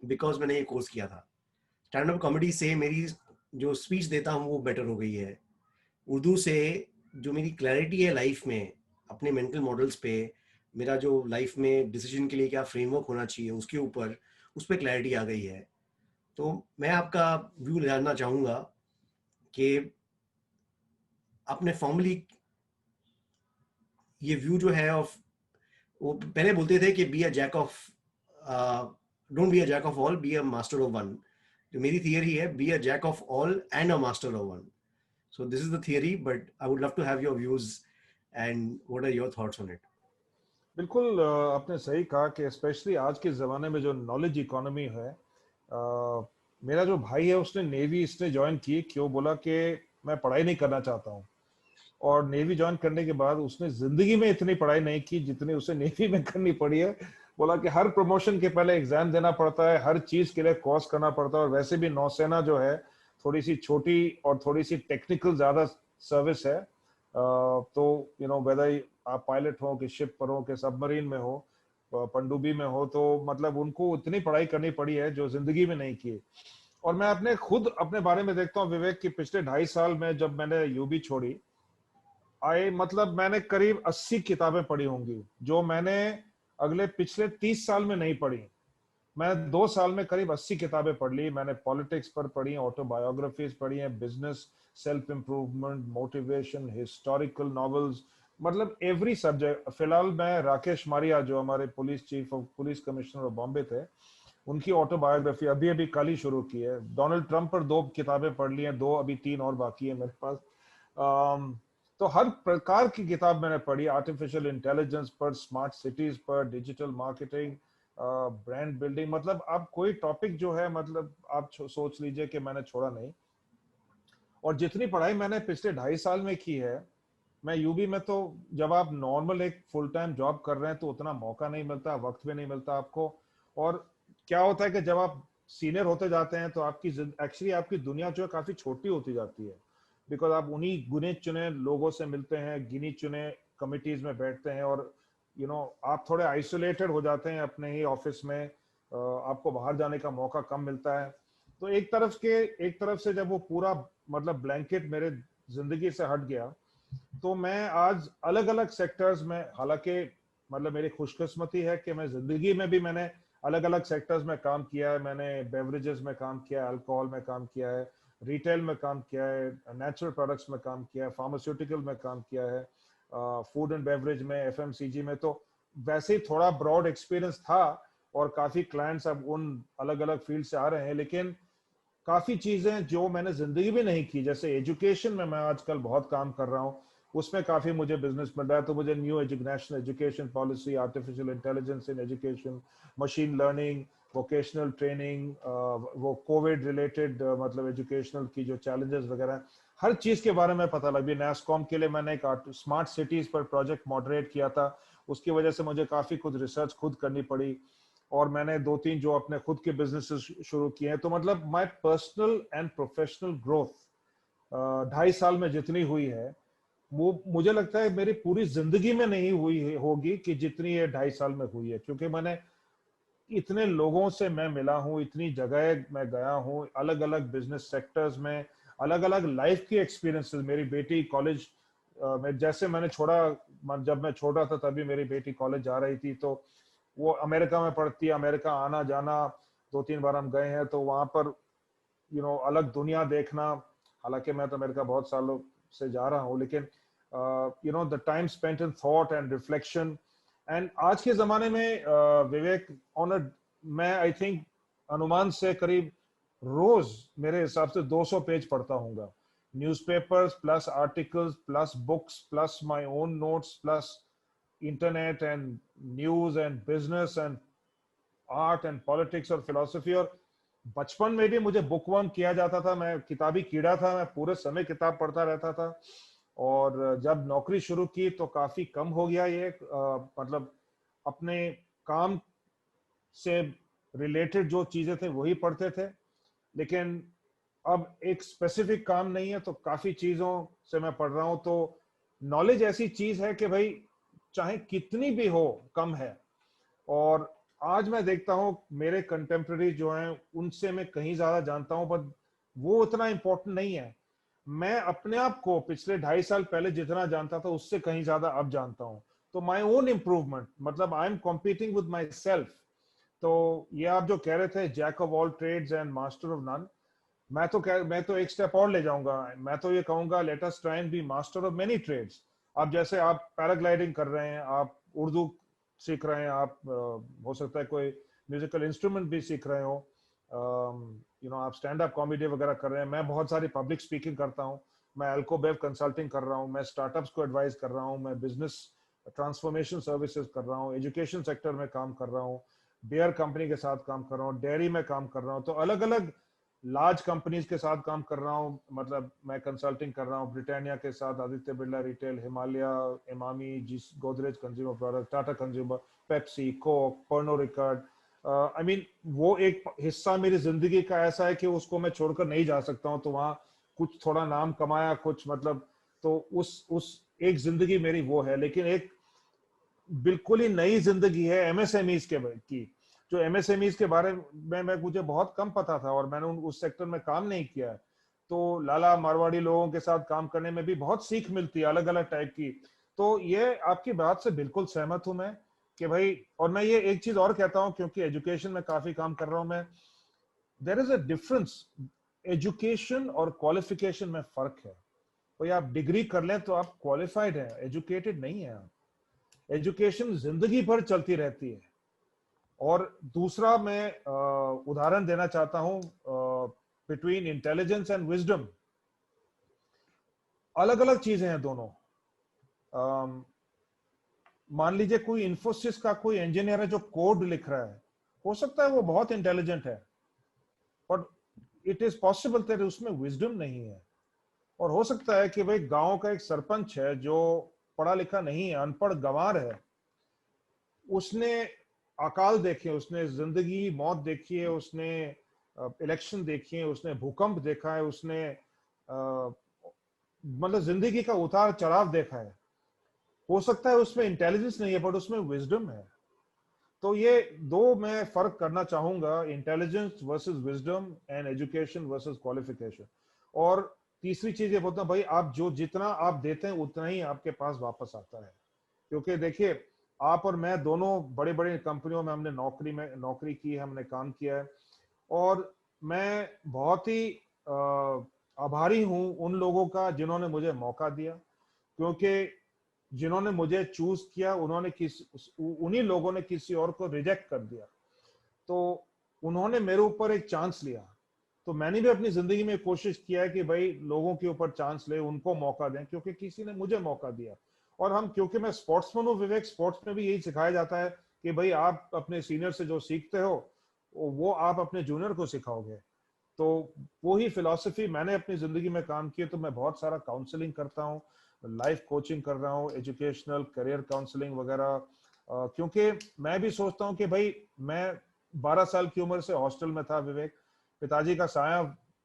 because मैंने ये कोर्स किया था। स्टैंड अप कॉमेडी से मेरी जो स्पीच देता हूँ वो बेटर हो गई है। उर्दू से जो मेरी क्लैरिटी है लाइफ में, अपने मेंटल मॉडल्स पे, मेरा जो लाइफ में डिसीजन के लिए क्या फ्रेमवर्क होना चाहिए उसके ऊपर, उस पर क्लैरिटी आ गई है। तो मैं आपका व्यू जानना चाहूँगा कि आपने फॉर्मली ये व्यू जो है ऑफ, वो पहले बोलते थे कि be a jack of, don't be a jack of all, be a master of one. जो मेरी थियरी है, be a jack of all and a master of one. So this is the theory, but I would love to have your views and what are your thoughts on it? बिल्कुल आपने सही कहा कि specially आज के ज़माने में जो नॉलेज इकोनॉमी है, मेरा जो भाई है उसने नेवी इसने ज्वाइन की, क्यों बोला कि मैं पढ़ाई नहीं करना चाहता हूँ। और नेवी ज्वाइन करने के बाद उसने जिंदगी में इतनी पढ़ाई नहीं की जितनी उसे नेवी में करनी पड़ी है। बोला कि हर प्रमोशन के पहले एग्जाम देना पड़ता है, हर चीज के लिए कोर्स करना पड़ता है, और वैसे भी नौसेना जो है थोड़ी सी छोटी और थोड़ी सी टेक्निकल ज्यादा सर्विस है। तो वेदर आप पायलट हो कि शिप पर हो कि सबमरीन में हो, पनडुब्बी में हो, तो मतलब उनको इतनी पढ़ाई करनी पड़ी है जो जिंदगी में नहीं की। और मैं अपने खुद अपने बारे में देखता हूँ विवेक की, पिछले 2.5 साल में जब मैंने यूबी छोड़ी, मतलब मैंने करीब 80 किताबें पढ़ी होंगी जो मैंने अगले पिछले 30 साल में नहीं पढ़ी। मैं 2 साल में करीब 80 किताबें पढ़ ली। मैंने पॉलिटिक्स पर पढ़ी, ऑटोबायोग्राफीज पढ़ी हैं, business, self improvement, motivation, historical novels, मतलब एवरी सब्जेक्ट। फिलहाल मैं राकेश मारिया जो हमारे police chief of police commissioner of Bombay थे, उनकी ऑटोबायोग्राफी अभी अभी कल ही शुरू की है। डोनाल्ड ट्रंप पर 2 किताबें पढ़ ली हैं, 2 अभी 3 और बाकी है मेरे पास। तो हर प्रकार की किताब मैंने पढ़ी, आर्टिफिशियल इंटेलिजेंस पर, स्मार्ट सिटीज पर, डिजिटल मार्केटिंग, ब्रांड बिल्डिंग, मतलब आप कोई टॉपिक जो है मतलब आप सोच लीजिए कि मैंने छोड़ा नहीं। और जितनी पढ़ाई मैंने पिछले 2.5 साल में की है, मैं यूबी में तो जब आप नॉर्मल एक फुल टाइम जॉब कर रहे हैं तो उतना मौका नहीं मिलता, वक्त भी नहीं मिलता आपको। और क्या होता है कि जब आप सीनियर होते जाते हैं तो आपकी एक्चुअली आपकी दुनिया जो है काफी छोटी होती जाती है, बिकॉज आप उन्हीं गुने चुने लोगों से मिलते हैं, गिनी चुने कमिटीज में बैठते हैं, और आप थोड़े आइसोलेटेड हो जाते हैं अपने ही ऑफिस में। आपको बाहर जाने का मौका कम मिलता है। तो एक तरफ से जब वो पूरा मतलब ब्लैंकेट मेरे जिंदगी से हट गया, तो मैं आज अलग अलग सेक्टर्स में, हालांकि मतलब मेरी खुशकिस्मती है कि मैं जिंदगी में भी मैंने अलग अलग सेक्टर्स में काम किया है। मैंने बेवरेजेस में काम किया है, अल्कोहल में काम किया है, रिटेल में काम किया है, नेचुरल प्रोडक्ट्स में काम किया है, फार्मास्यूटिकल में काम किया है, फूड एंड बेवरेज में, एफएमसीजी में। तो वैसे ही थोड़ा ब्रॉड एक्सपीरियंस था, और काफी क्लाइंट्स अब उन अलग अलग फील्ड से आ रहे हैं। लेकिन काफी चीजें जो मैंने जिंदगी में नहीं की, जैसे एजुकेशन में मैं आजकल बहुत काम कर रहा हूँ, उसमें काफी मुझे बिजनेस मिल रहा है। तो मुझे new national education policy, artificial intelligence in education, machine learning, vocational training, वो कोविड रिलेटेड मतलब एजुकेशनल की जो चैलेंजेस वगैरह, हर चीज के बारे में पता लग गया। नैसकॉम के लिए मैंने एक स्मार्ट सिटीज पर प्रोजेक्ट मॉडरेट किया था, उसकी वजह से मुझे काफी कुछ रिसर्च खुद करनी पड़ी। और मैंने 2-3 जो अपने खुद के बिजनेस शुरू किए हैं। तो मतलब my personal and professional growth 2.5 साल में जितनी हुई है, वो मुझे लगता है मेरी पूरी जिंदगी में नहीं हुई होगी कि जितनी ये 2.5 साल में हुई है। क्योंकि मैंने इतने लोगों से मैं मिला हूँ, इतनी जगह मैं गया हूँ, अलग अलग बिजनेस सेक्टर्स में, अलग अलग लाइफ की एक्सपीरियंसेस। मेरी बेटी कॉलेज में, जैसे मैंने छोड़ा, जब मैं छोटा था तभी मेरी बेटी कॉलेज जा रही थी, तो वो अमेरिका में पढ़ती है, अमेरिका आना जाना 2-3 बार हम गए हैं। तो वहां पर अलग दुनिया देखना, हालांकि मैं तो अमेरिका बहुत सालों से जा रहा हूँ, लेकिन the time spent in thought and reflection. And आज के जमाने में विवेक, ऑन मैं आई थिंक अनुमान से करीब रोज मेरे हिसाब से 200 पेज पढ़ता हूँगा, newspapers plus articles plus books plus my own notes plus internet and news and business and art and politics और फिलोसफी। और बचपन में भी मुझे बुकवर्म किया जाता था, मैं किताबी कीड़ा था, मैं पूरे समय किताब पढ़ता रहता था। और जब नौकरी शुरू की तो काफी कम हो गया ये, मतलब अपने काम से रिलेटेड जो चीजें थे वही पढ़ते थे। लेकिन अब एक स्पेसिफिक काम नहीं है तो काफी चीजों से मैं पढ़ रहा हूं। तो नॉलेज ऐसी चीज है कि भाई चाहे कितनी भी हो कम है। और आज मैं देखता हूं मेरे कंटेम्प्रेरी जो हैं उनसे मैं कहीं ज्यादा जानता हूं, पर वो उतना इंपॉर्टेंट नहीं है। मैं अपने आप को पिछले 2.5 साल पहले जितना जानता था उससे कहीं ज्यादा अब जानता हूं। तो माई ओन इम्प्रूवमेंट, मतलब I am competing with myself. तो ये आप जो कह रहे थे jack of all trades and master of none, मैं तो एक स्टेप और ले जाऊंगा। मैं तो ये कहूंगा let us try and be master of many trades. आप जैसे आप पैराग्लाइडिंग कर रहे हैं, आप उर्दू सीख रहे हैं, आप हो सकता है कोई म्यूजिकल इंस्ट्रूमेंट भी सीख रहे हो, आप स्टैंड अप कॉमेडी वगैरह कर रहे हैं। मैं बहुत सारी पब्लिक स्पीकिंग करता हूँ, मैं अल्कोबेव कंसल्टिंग कर रहा हूँ, मैं स्टार्टअप्स को एडवाइस कर रहा हूँ, मैं बिजनेस ट्रांसफॉर्मेशन सर्विसेज कर रहा हूँ, एजुकेशन सेक्टर में काम कर रहा हूँ, बियर कंपनी के साथ काम कर रहा हूँ, डेयरी में काम कर रहा हूँ। तो अलग अलग लार्ज कंपनीज के साथ काम कर रहा हूँ, मतलब मैं कंसल्टिंग कर रहा हूँ ब्रिटानिया के साथ, आदित्य बिरला रिटेल, हिमालय, इमामी, जिस Godrej consumer product, Tata consumer, Pepsi, Coke, Pernod Ricard. I mean वो एक हिस्सा मेरी जिंदगी का ऐसा है कि उसको मैं छोड़कर नहीं जा सकता हूँ। तो वहाँ कुछ थोड़ा नाम कमाया, कुछ मतलब, तो उस एक जिंदगी मेरी वो है। लेकिन एक बिल्कुल ही नई जिंदगी है एमएसएमईज के की, जो एमएसएमईज के बारे में मैं मुझे बहुत कम पता था और मैंने उस सेक्टर में काम नहीं किया है। तो लाला मारवाड़ी लोगों के साथ काम करने में भी बहुत सीख मिलती है, अलग अलग टाइप की। तो ये आपकी बात से बिल्कुल सहमत हूं मैं कि भाई, और मैं ये एक चीज और कहता हूं क्योंकि एजुकेशन में काफी काम कर रहा हूं मैं, there is a difference. Education और क्वालिफिकेशन में फर्क है। भाई आप डिग्री कर लें तो आप क्वालिफाइड हैं, एजुकेटेड नहीं है आप। एजुकेशन जिंदगी भर चलती रहती है। और दूसरा मैं उदाहरण देना चाहता हूं बिटवीन इंटेलिजेंस एंड विजडम। अलग अलग चीजें हैं दोनों। मान लीजिए कोई इंफोसिस का कोई इंजीनियर है जो कोड लिख रहा है, हो सकता है वो बहुत इंटेलिजेंट है, but it is possible that उसमें विजडम नहीं है। और हो सकता है कि भाई गांव का एक सरपंच है जो पढ़ा लिखा नहीं है, अनपढ़ गंवार है, उसने अकाल देखे, उसने जिंदगी मौत देखी है, उसने इलेक्शन देखी है, उसने भूकंप देखा है, उसने मतलब जिंदगी का उतार चढ़ाव देखा है। हो सकता है उसमें इंटेलिजेंस नहीं है बट उसमें विजडम है। तो ये दो मैं फर्क करना चाहूंगा, intelligence versus wisdom and education versus qualification. और तीसरी चीज ये बोलता हूं भाई, आप जो जितना आप देते हैं उतना ही आपके पास वापस आता है। क्योंकि देखिए, आप और मैं दोनों बड़े बड़े कंपनियों में हमने नौकरी की है, हमने काम किया है। और मैं बहुत ही आभारी हूं उन लोगों का जिन्होंने मुझे मौका दिया। क्योंकि जिन्होंने मुझे चूज किया उन्हीं लोगों ने किसी और को रिजेक्ट कर दिया। तो उन्होंने मेरे ऊपर एक चांस लिया। तो मैंने भी अपनी जिंदगी में कोशिश किया है कि भाई लोगों के ऊपर चांस ले, उनको मौका दें, क्योंकि किसी ने मुझे मौका दिया। और हम, क्योंकि मैं स्पोर्ट्समैन हूँ विवेक, स्पोर्ट्स में भी यही सिखाया जाता है कि भाई आप अपने सीनियर से जो सीखते हो वो आप अपने जूनियर को सिखाओगे। तो वो ही फिलॉसफी मैंने अपनी जिंदगी में काम की है। तो मैं बहुत सारा काउंसलिंग करता हूँ, लाइफ कोचिंग कर रहा हूँ, एजुकेशनल करियर काउंसलिंग वगैरह। क्योंकि मैं भी सोचता हूँ कि भाई मैं 12 साल की उम्र से हॉस्टल में था विवेक। पिताजी का साया,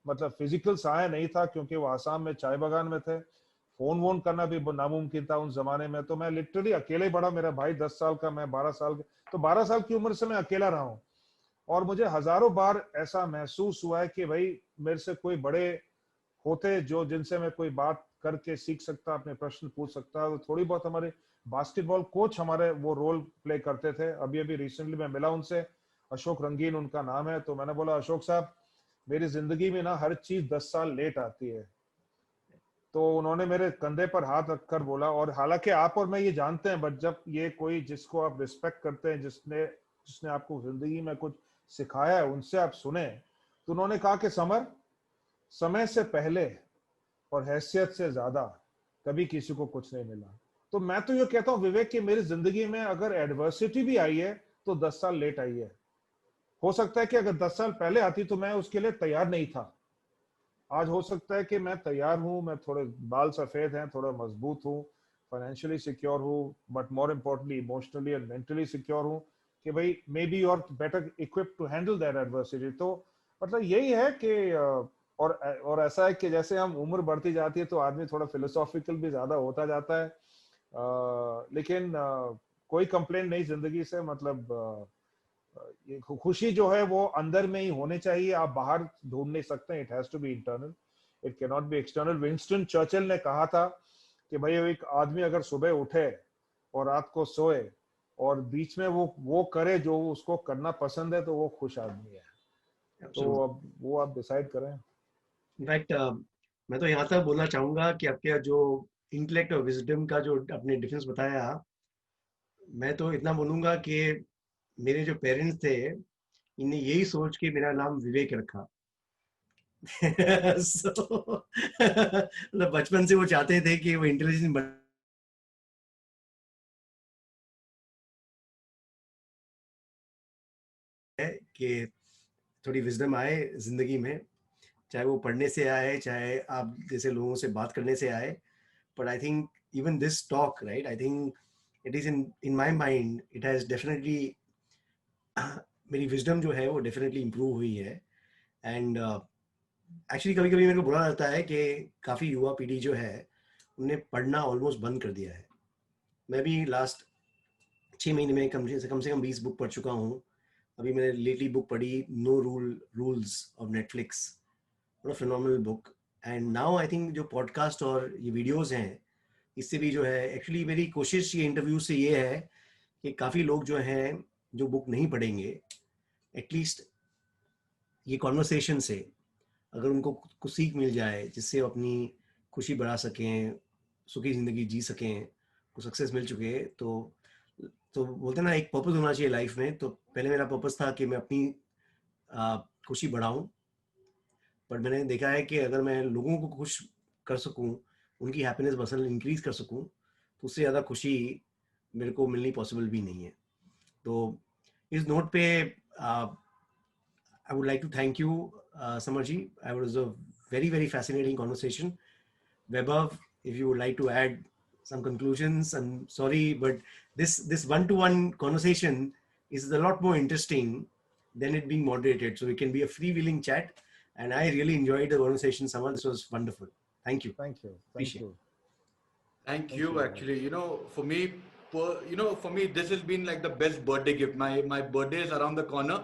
मतलब फिजिकल साया नहीं था क्योंकि वो आसाम में चाय बागान में थे। फोन वोन करना भी नामुमकिन था उस जमाने में। तो मैं लिटरली अकेले बड़ा, मेरा भाई 10 साल का, मैं 12 साल का। तो 12 साल की उम्र से मैं अकेला रहा हूँ। और मुझे हजारों बार ऐसा महसूस हुआ है कि भाई मेरे से कोई बड़े होते जो जिनसे मैं कोई बात करके सीख सकता, अपने प्रश्न पूछ सकता। तो थोड़ी बहुत हमारे बास्केटबॉल कोच हमारे वो रोल प्ले करते थे। अभी अभी रिसेंटली मैं मिला उनसे, अशोक रंगीन उनका नाम है। तो मैंने बोला, अशोक साहब, मेरी जिंदगी में ना हर चीज 10 साल लेट आती है। तो उन्होंने मेरे कंधे पर हाथ रखकर बोला, और हालांकि आप और मैं ये जानते हैं, बट जब ये कोई जिसको आप रिस्पेक्ट करते हैं, जिसने जिसने आपको जिंदगी में कुछ सिखाया है, उनसे आप सुने, तो उन्होंने कहा कि समर, समय से पहले और हैसियत से ज्यादा कभी किसी को कुछ नहीं मिला। तो मैं तो ये कहता हूँ विवेक कि मेरी जिंदगी में अगर एडवर्सिटी भी आई है तो 10 साल लेट आई है। हो सकता है कि अगर 10 साल पहले आती तो मैं उसके लिए तैयार नहीं था। आज हो सकता है कि मैं तैयार हूं, मैं थोड़े बाल सफेद हैं, थोड़ा मजबूत हूं, फाइनेंशियली सिक्योर हूं, but more importantly emotionally and mentally secure हूं कि भाई may be you are better equipped to handle that adversity. तो मतलब यही है कि और ऐसा है कि जैसे हम उम्र बढ़ती जाती है तो आदमी थोड़ा फिलोसॉफिकल भी ज्यादा होता जाता है। लेकिन कोई कंप्लेन नहीं जिंदगी से। मतलब ये खुशी जो है वो अंदर में ही होनी चाहिए, आप बाहर ढूंढ नहीं सकते। It has to be internal, it can not be external. Winston Churchill ने कहा था कि भाई एक आदमी अगर सुबह उठे और रात को सोए और बीच में वो करे जो उसको करना पसंद है, तो वो खुश आदमी है। तो Absolutely. अब वो आप डिसाइड करें। इनफैक्ट मैं तो यहाँ तक बोलना चाहूंगा कि आपके जो इंटेलेक्ट और विजडम का जो आपने डिफरेंस बताया, मैं तो इतना बोलूंगा कि मेरे जो पेरेंट्स थे, इन्हें यही सोच के मेरा नाम विवेक रखा। So, मतलब बचपन से वो चाहते थे कि वो इंटेलिजेंट बने, कि थोड़ी विजडम आए जिंदगी में। चाहे वो पढ़ने से आए, चाहे आप जैसे लोगों से बात करने से आए. But I think even this talk, right? I think it is in my mind, it has definitely मेरी विजडम जो है वो डेफिनेटली इम्प्रूव हुई है. एंड एक्चुअली कभी कभी मेरे को बुरा लगता है कि काफ़ी युवा पीढ़ी जो है उन्होंने पढ़ना ऑलमोस्ट बंद कर दिया है. मैं भी लास्ट 6 महीने में कम से कम 20 बुक पढ़ चुका हूँ. अभी मैंने लेटली बुक पढ़ी no rules of Netflix, what a phenomenal book. And now I think जो पॉडकास्ट और ये वीडियोस हैं, इससे भी जो है एक्चुअली मेरी कोशिश ये इंटरव्यू से ये है कि काफ़ी लोग जो हैं जो बुक नहीं पढ़ेंगे, एटलीस्ट ये कॉन्वर्सेशन से अगर उनको कुछ सीख मिल जाए जिससे वो अपनी खुशी बढ़ा सकें, सुखी ज़िंदगी जी सकें, कुछ सक्सेस मिल चुके, तो बोलते ना एक पर्पस होना चाहिए लाइफ में. तो पहले मेरा पर्पस था कि मैं अपनी खुशी बढ़ाऊं, पर मैंने देखा है कि अगर मैं लोगों को खुश कर सकूं, उनकी हैप्पीनेस मसल इंक्रीज कर सकूं, तो उससे ज़्यादा खुशी मेरे को मिलनी पॉसिबल भी नहीं है. तो इस नोट पे I would like to thank you, Samarji. It was a very, very fascinating conversation. Vaibhav, if you would like to add some conclusions, I'm sorry, but this one-to-one conversation is a lot more interesting than it being moderated. So it can be a freewheeling chat, and I really enjoyed the conversation, Samar. This was wonderful. Thank you. Thank you. Appreciate Thank you. Thank Thank you. you. Actually, for me, this has been like the best birthday gift. My birthday is around the corner,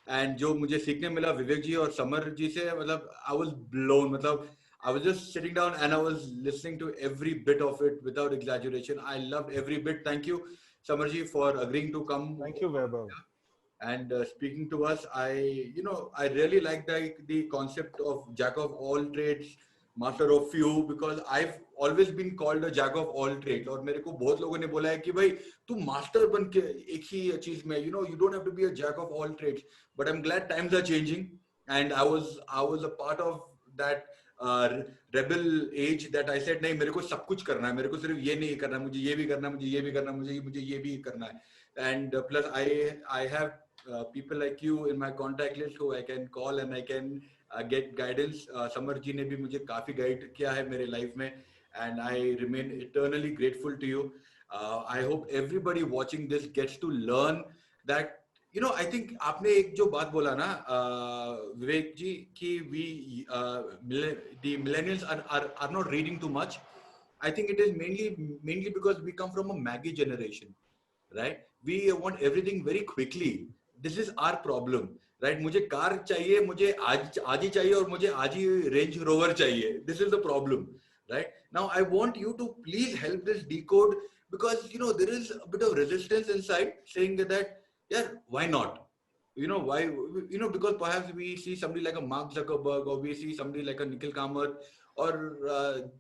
and जो मुझे सीखने मिला विवेक जी और summer जी से, मतलब I was blown. मतलब I was just sitting down and I was listening to every bit of it without exaggeration. I loved every bit. Thank you, Samar ji, for agreeing to come. Thank you, Vaibhav. And speaking to us. I really like the concept of jack of all trades, master of few, because I've always been called a jack of all trades. और मेरे को बहुत लोगों ने बोला है कि भाई तू मास्टर बन के एक ही चीज में, you don't have to be a jack of all trades. But I'm glad times are changing, and I was a part of that rebel age that I said नहीं, मेरे को सब कुछ करना है, मेरे को सिर्फ ये नहीं करना, मुझे ये भी करना, मुझे ये भी करना, मुझे ये भी करना है. And plus I have people like you in my contact list who I can call and I can get guidance. Samar ji ने भी मुझे काफी guide किया है मेरे life में, and I remain eternally grateful to you. I hope everybody watching this gets to learn that. I think आपने एक जो बात बोला ना विवेक जी कि the millennials are not reading too much. I think it is mainly because we come from a Maggie generation, right? We want everything very quickly. This is our problem, right? मुझे car चाहिए, मुझे आज ही चाहिए, और मुझे आज ही range rover चाहिए. This is the problem, right? Now I want you to please help this decode, because there is a bit of resistance inside saying that yeah, why not? Why? Because perhaps we see somebody like a Mark Zuckerberg, or we see somebody like a Nikhil Kamath, or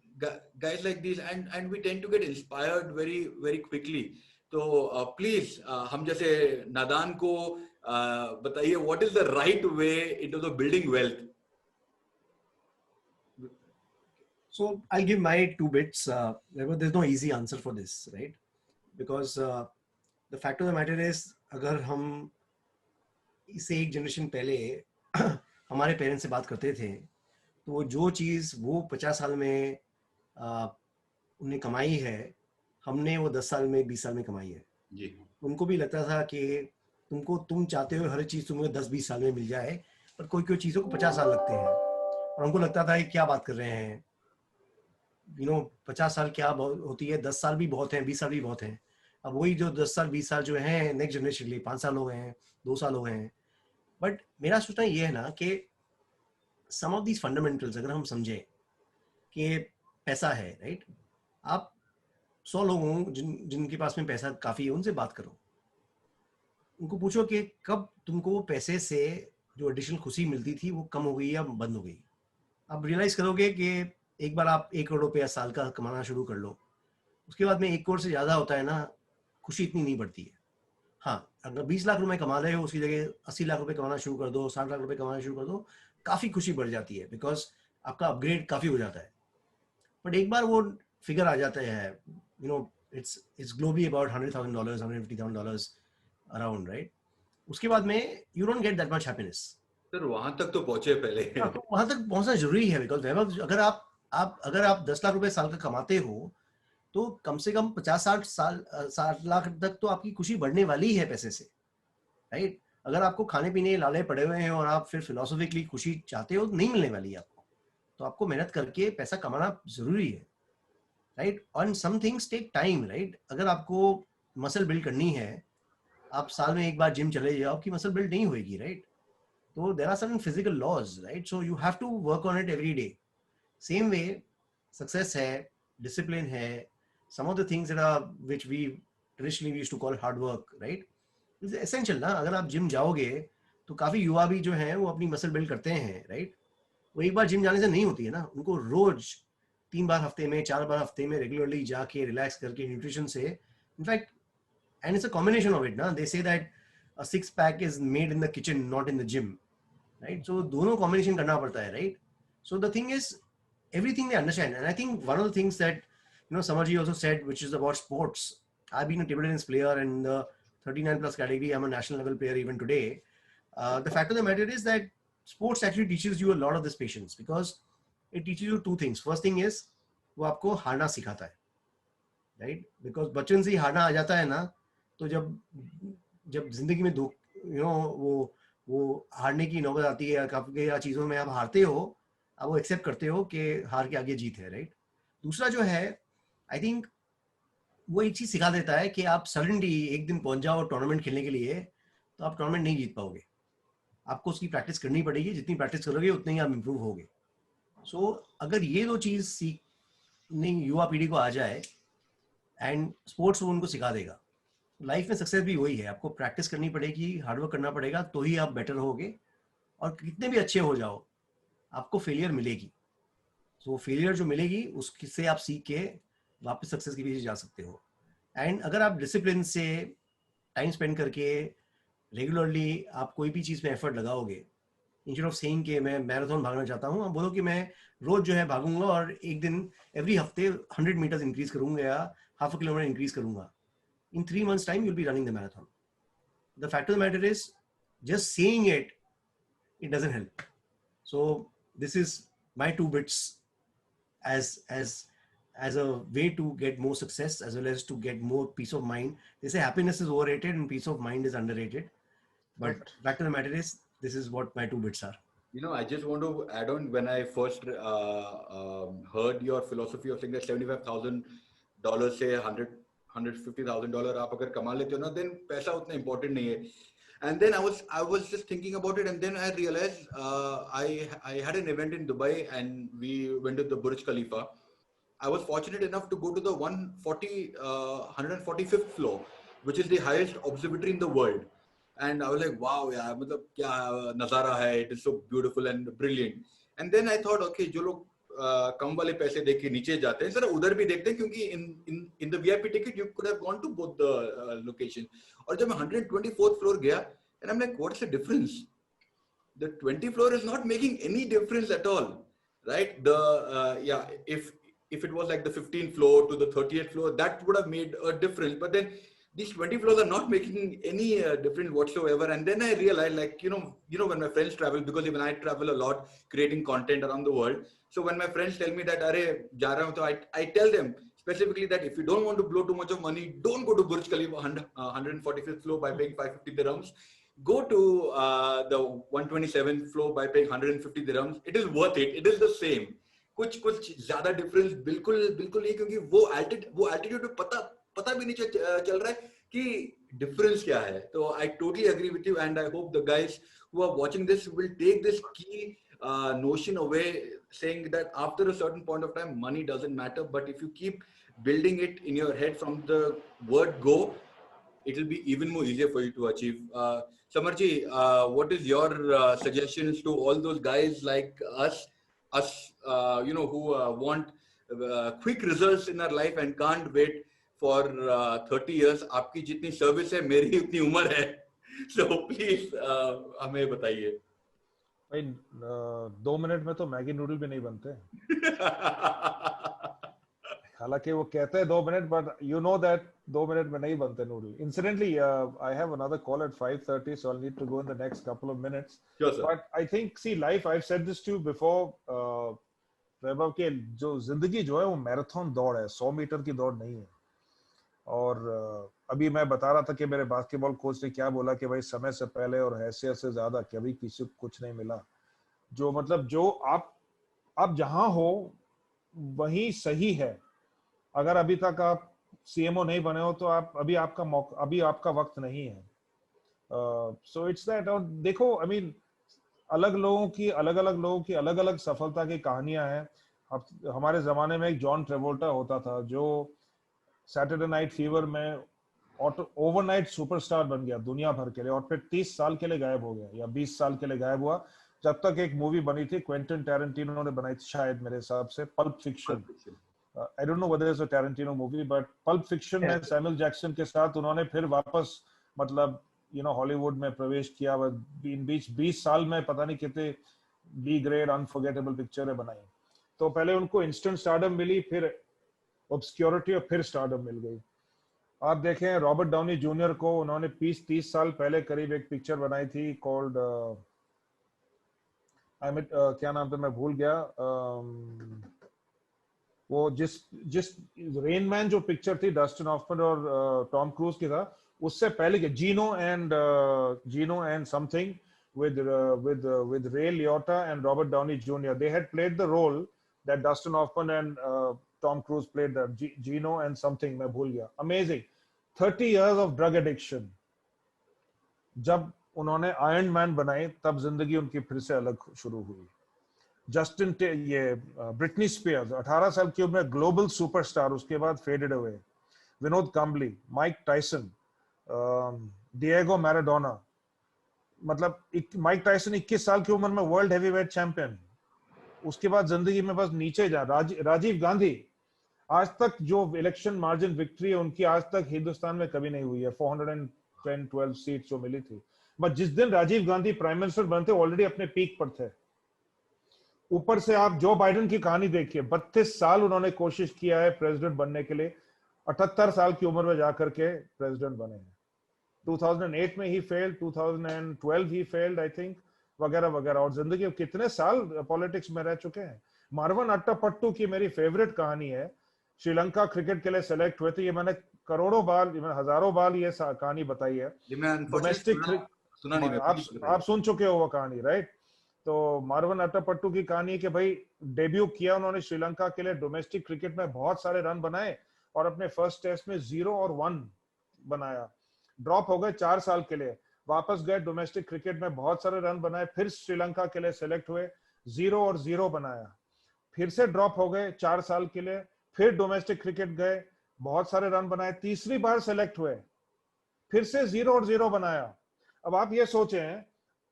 guys like these, and we tend to get inspired very, very quickly. तो please हम जैसे नादान को बताइए, what is the right way into the building wealth. So I'll give my 2 bits. There's no easy answer for this, right? Because the fact of the matter is, अगर हम इससे एक जनरेशन पहले हमारे पेरेंट्स से बात करते थे, तो वो जो चीज़ वो 50 साल में उन्हें कमाई है, हमने वो 10 साल में 20 साल में कमाई है. जी. उनको भी लगता था कि तुम चाहते हो हर चीज़ तुम्हें 10-20 साल में मिल जाए, पर कोई चीज़ों को 50 साल लगते हैं. और उनको लगता था कि क्या बात कर रहे हैं, 50 साल क्या होती है, 10 साल भी बहुत हैं, 20 साल भी बहुत हैं. अब वही जो 10 साल 20 साल जो हैं नेक्स्ट जनरेशन के लिए 5 साल हो गए हैं, 2 साल हो गए हैं. बट मेरा सोचना ये है ना कि सम ऑफ दीज फंडामेंटल्स अगर हम समझें कि पैसा है, राइट? आप 100 लोग हों जिनके पास में पैसा काफ़ी है, उनसे बात करो, उनको पूछो कि कब तुमको वो पैसे से जो एडिशनल खुशी मिलती थी वो कम हो गई या बंद हो गई. आप रियलाइज़ करोगे कि एक बार आप 1 करोड़ रुपया साल का कमाना शुरू कर लो, उसके बाद में 1 करोड़ से ज़्यादा होता है ना, खुशी इतनी नहीं बढ़ती है. हाँ, अगर 20 लाख रुपए कमा रहे हो, उसकी जगह 80 लाख रुपए कमाना शुरू कर दो, 60 लाख रुपए कमाना शुरू कर दो, काफ़ी खुशी बढ़ जाती है, बिकॉज आपका अपग्रेड काफ़ी हो जाता है. बट एक बार वो फिगर आ जाता है, it's globally about $100,000, $150,000 around, right? उसके बाद में you don't get that much happiness. Sir वहां तक तो पहुंचे पहले। हाँ, तो वहां तक पहुंचना जरूरी है, बिकॉज वैभव, अगर आप 10 लाख रुपए साल का कमाते हो, तो कम से कम 50-60 लाख तक तो आपकी खुशी बढ़ने वाली है पैसे से, राइट? अगर आपको खाने पीने लाले पड़े हुए हैं और आप फिर फिलोसफिकली खुशी चाहते हो, नहीं मिलने वाली है आपको। तो आपको मेहनत करके पैसा कमाना जरूरी है, राइट? और some things take time, right? अगर आपको मसल बिल्ड करनी है, आप साल में एक बार जिम चले जाओ, आपकी मसल बिल्ड नहीं होगी, राइट? तो there are certain physical laws, right? So you have to work on it every day. Same way success है, डिसिप्लिन है, some of the things that are which we traditionally we used to call hard work, right? It's essential ना। अगर आप gym जाओगे तो काफी युवा भी जो हैं वो अपनी मसल बिल्ड करते हैं, राइट? वो एक बार जिम जाने से नहीं होती है ना, उनको रोज 3 बार हफ्ते में, 4 बार हफ्ते में रेगुलरली जाके रिलैक्स करके न्यूट्रिशन से, in fact, and it's a combination of it ना, they say that a six pack is made in the kitchen not in the gym, right? So दोनों कॉम्बिनेशन करना पड़ता है, right? So the thing is everything they understand, and I think one of the things that Samarji also said, which is about sports. I've been a table tennis player in the 39 plus category. I'm a national level player even today. The fact of the matter is that sports actually teaches you a lot of this patience, because it teaches you two things. First thing is वो आपको हारना सिखाता है, right? Because बचपन से ही हारना आ जाता है ना, तो जब जब जिंदगी में दो वो हारने की नौबत आती है, या काफी चीजों में आप हारते हो, आप वो एक्सेप्ट करते हो कि हार के आगे जीत है, राइट? दूसरा जो है, आई थिंक वो एक चीज सिखा देता है कि आप सडनली एक दिन पहुंच जाओ टूर्नामेंट खेलने के लिए, तो आप टूर्नामेंट नहीं जीत पाओगे। आपको उसकी प्रैक्टिस करनी पड़ेगी, जितनी प्रैक्टिस करोगे उतने ही आप इम्प्रूव होगे। सो अगर ये दो चीज सीखने युवा पीढ़ी को आ जाए, एंड स्पोर्ट्स वो उनको सिखा देगा, लाइफ में सक्सेस भी वही है। आपको प्रैक्टिस करनी पड़ेगी, हार्डवर्क करना पड़ेगा, तो ही आप बेटर होगे। और कितने भी अच्छे हो जाओ, आपको फेलियर मिलेगी। सो फेलियर जो मिलेगी उससे आप सीख के वापस सक्सेस के पीछे जा सकते हो। एंड अगर आप डिसिप्लिन से टाइम स्पेंड करके रेगुलरली आप कोई भी चीज में एफर्ट लगाओगे, इंस्टेड ऑफ सेइंग कि मैं मैराथन भागना चाहता हूँ, आप बोलो कि मैं रोज जो है भागूंगा, और एक दिन एवरी हफ्ते 100 मीटर्स इंक्रीज करूंगा या हाफ अ किलोमीटर इंक्रीज करूंगा। In 3 months time you'll be running the marathon. The fact of the matter is, just saying it doesn't help. So this is my 2 bits as a way to get more success, as well as to get more peace of mind. They say happiness is overrated and peace of mind is underrated, but fact of the matter is, this is what my 2 bits are. I just want to add on, when I first heard your philosophy of saying that $75,000 से $150,000 आप अगर कमा लेते हो ना, then पैसा उतना important नहीं है. And then I was just thinking about it, and then I realized I had an event in Dubai, and we went to the Burj Khalifa. I was fortunate enough to go to the 145th floor, which is the highest observatory in the world. And I was like, wow, yeah, मतलब क्या नज़ारा है, it is so beautiful and brilliant. And then I thought, okay, जो लोग कम वाले पैसे देख के नीचे जाते हैं, सर उधर भी देखते हैं, क्योंकि in the VIP ticket you could have gone to both the location. और जब मैं 124th floor गया, and I'm like, what's the difference? The 20th floor is not making any difference at all, right? If it was like the 15th floor to the 30th floor, that would have made a difference. But then these 20 floors are not making any difference whatsoever. And then I realized, like, when my friends travel, because even I travel a lot creating content around the world. So when my friends tell me that, Arey, ja raha hu, so I tell them specifically that if you don't want to blow too much of money, don't go to Burj Khalifa 145th floor by paying 550 dirhams. Go to the 127th floor by paying 150 dirhams. It is worth it. It is the same. कुछ ज्यादा difference बिल्कुल नहीं, क्योंकि वो altitude पे पता भी नहीं चल रहा है कि डिफरेंस क्या है. तो I totally agree with you, and I hope the guys who are watching this will take this key notion away, saying that after a certain point of time money doesn't matter, but if you keep building it in your head from the word go, it will be even more easier for you to achieve. Samarji, what is your suggestions to all those guys like us who want quick results in our life and can't wait for 30 years? आपकी जितनी service है, मेरी उतनी उम्र है. So please हमें बताइए. भाई 2 मिनट में तो मैगी नूडल भी नहीं बनते. हालांकि वो कहते हैं 2 minute, but you know that 2 minute में नहीं बनते noodle. Incidentally, I have another call at 5:30, so I'll need to go in the next couple of minutes. Sure, sir. But I think, see, life, I've said this to you before, वैभव, के जो जिंदगी जो है वो marathon दौड़ है, 100 metre की दौड़ नहीं है. और अभी मैं बता रहा था कि मेरे बास्केटबॉल कोच ने क्या बोला कि भाई समय से पहले और हैसियत से ज्यादा कभी किसी को कुछ नहीं मिला. जो मतलब जो आप जहां हो वही सही है. अगर अभी तक आप सीएमओ नहीं बने हो तो आप अभी आपका वक्त नहीं है. So it's that. और देखो, आई मीन, अलग लोगों की अलग अलग सफलता की कहानियां हैं. हमारे जमाने में एक जॉन ट्रेवोल्टा होता था जो सैटरडे नाइट फीवर में ओवरनाइट सुपरस्टार बन गया दुनिया भर के लिए, और फिर 30 साल के लिए गायब हो गया या 20 साल के लिए गायब हुआ, जब तक एक मूवी बनी थी, क्वेंटिन टैरेंटिनो ने बनाई थी शायद, मेरे हिसाब से, pulp fiction. I don't know whether it's a Tarantino movie, but Pulp Fiction में सैमुअल जैक्सन के साथ उन्होंने फिर वापस मतलब हॉलीवुड में प्रवेश किया. बीच 20 साल में पता नहीं कितने बी ग्रेड अनफॉरगेटेबल पिक्चरें बनाई. तो पहले उनको इंस्टेंट स्टारडम मिली, फिर ऑब्सक्योरिटी, और फिर स्टारडम मिल गई. आप देखें रॉबर्ट डाउनी जूनियर को, उन्होंने 30 साल पहले करीब एक पिक्चर बनाई थी कॉल्ड क्या नाम था, मैं भूल गया. वो जिस रेन मैन जो पिक्चर थी डस्टिन हॉफमैन और टॉम क्रूज की था, उससे पहले के जीनो and something with Ray Liotta and Robert Downey Jr. They had played the role that Dustin Hoffman and Tom Cruise played, that Gino and something, मैं भूल गया. Amazing. 30 years of drug addiction. जब उन्होंने आयरन मैन बनाई तब जिंदगी उनकी फिर से अलग शुरू हुई. ब्रिटनी स्पीयर्स 18 साल की उम्र में ग्लोबल सुपरस्टार, उसके बाद faded away. Vinod Kambli, Mike Tyson, Diego Maradona. मतलब माइक टाइसन 21 साल की उम्र में वर्ल्ड हेवीवेट चैंपियन, उसके बाद जिंदगी में बस नीचे जा. राजीव गांधी, आज तक जो इलेक्शन मार्जिन विक्ट्री है उनकी आज तक हिंदुस्तान में कभी नहीं हुई है. 410-12 सीट जो मिली थी. बट जिस दिन राजीव गांधी प्राइम मिनिस्टर बनते ऑलरेडी अपने पीक पर थे. ऊपर से आप जो बाइडेन की कहानी देखिए, 32 साल उन्होंने कोशिश किया है प्रेसिडेंट बनने के लिए, 78 साल की उम्र में जाकर के प्रेसिडेंट बने हैं. 2008 में ही फेल्ड, 2012 ही फेल्ड आई थिंक, वगैरह वगैरह. और जिंदगी कितने साल पॉलिटिक्स में रह चुके हैं. मार्वन अट्टापट्टू की मेरी फेवरेट कहानी है. श्रीलंका क्रिकेट के लिए सेलेक्ट हुए थे. ये मैंने करोड़ों बार, हजारों बार ये कहानी बताई है. डोमेस्टिक आप सुन चुके हो वो कहानी, राइट? तो मार्वन अट्टापट्टू की कहानी है कि भाई डेब्यू किया उन्होंने श्रीलंका के लिए, डोमेस्टिक क्रिकेट में बहुत सारे रन बनाए और अपने फर्स्ट टेस्ट में 0 और 1 बनाया. ड्रॉप हो गए 4 साल के लिए, वापस गए डोमेस्टिक क्रिकेट में, बहुत सारे रन बनाए, फिर श्रीलंका के लिए सेलेक्ट हुए, 0 और 0 बनाया. फिर से ड्रॉप हो गए 4 साल के लिए, फिर डोमेस्टिक क्रिकेट गए, बहुत सारे रन बनाए, तीसरी बार सेलेक्ट हुए, फिर से 0 और 0 बनाया. अब आप ये सोचें,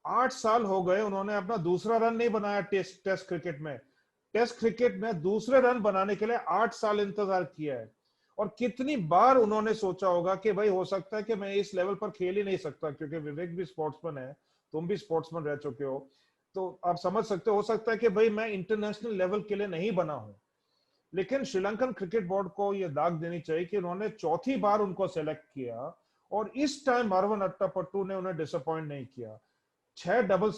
8 साल हो गए, उन्होंने अपना दूसरा रन नहीं बनाया टेस्ट क्रिकेट में. टेस्ट क्रिकेट में दूसरे रन बनाने के लिए 8 साल इंतजार किया है. और कितनी बार उन्होंने सोचा होगा कि भाई हो सकता है कि मैं इस लेवल पर खेल ही नहीं सकता, क्योंकि विवेक भी स्पोर्ट्समैन है, तुम भी स्पोर्ट्समैन रह चुके हो, तो आप समझ सकते हो सकता है कि भाई मैं इंटरनेशनल लेवल के लिए नहीं बना हूं. लेकिन श्रीलंकन क्रिकेट बोर्ड को यह दाग देनी चाहिए कि उन्होंने चौथी बार उनको सेलेक्ट किया, और इस टाइम मार्वन अट्टापट्टू ने उन्हें डिसअपॉइंट नहीं किया. 5 double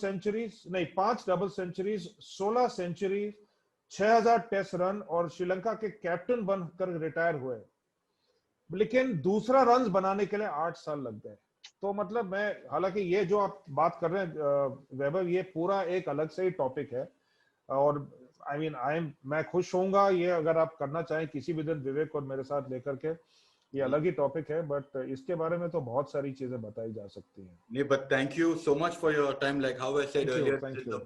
centuries, 16 century, 6000 test run, और श्रीलंका के कैप्टन बनकर रिटायर हुए. लेकिन दूसरा रन बनाने के लिए 8 साल लग गए. तो मतलब मैं, हालांकि ये जो आप बात कर रहे हैं वैभव, ये पूरा एक अलग से ही टॉपिक है. और मैं खुश होऊंगा ये अगर आप करना चाहें किसी भी दिन विवेक और मेरे साथ लेकर के, ये अलग ही टॉपिक है, बट इसके बारे में तो बहुत सारी चीजें बताई जा सकती हैं. नहीं, but thank you so much for your time. Like how I said earlier, it's a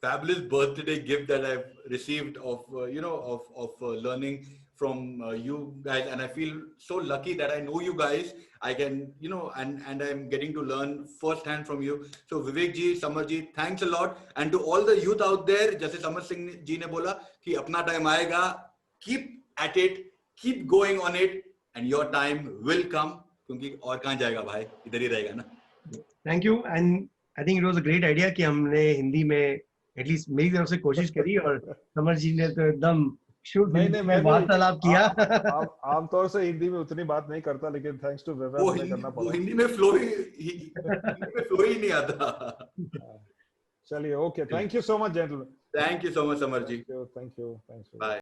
fabulous birthday gift that I've received of learning from you guys, and I feel so lucky that I know you guys. I can, and I'm getting to learn firsthand from you. So Vivek ji, Samar ji, thanks a lot. And to all the youth out there, जैसे समर सिंह जी ने बोला कि अपना time आएगा, keep at it, keep going on it, and your time will come. क्योंकि और कहाँ जाएगा भाई, इधर ही रहेगा ना. Thank you, and I think it was a great idea कि हमने हिंदी में एटलीस्ट मेरी तरफ से कोशिश करी, और समर जी ने तो एकदम शुद्ध नहीं हिंदी नहीं, में मैं भी वार्तालाप किया। आमतौर से हिंदी में उतनी बात नहीं करता, लेकिन थैंक्स टू विवेक हमें करना वो पड़ा। हिंदी में फ्लो ही नहीं आता। हाँ, चलिए, okay, thank you so much gentleman. Thank you so much Samar ji. Thank you, thanks. Bye.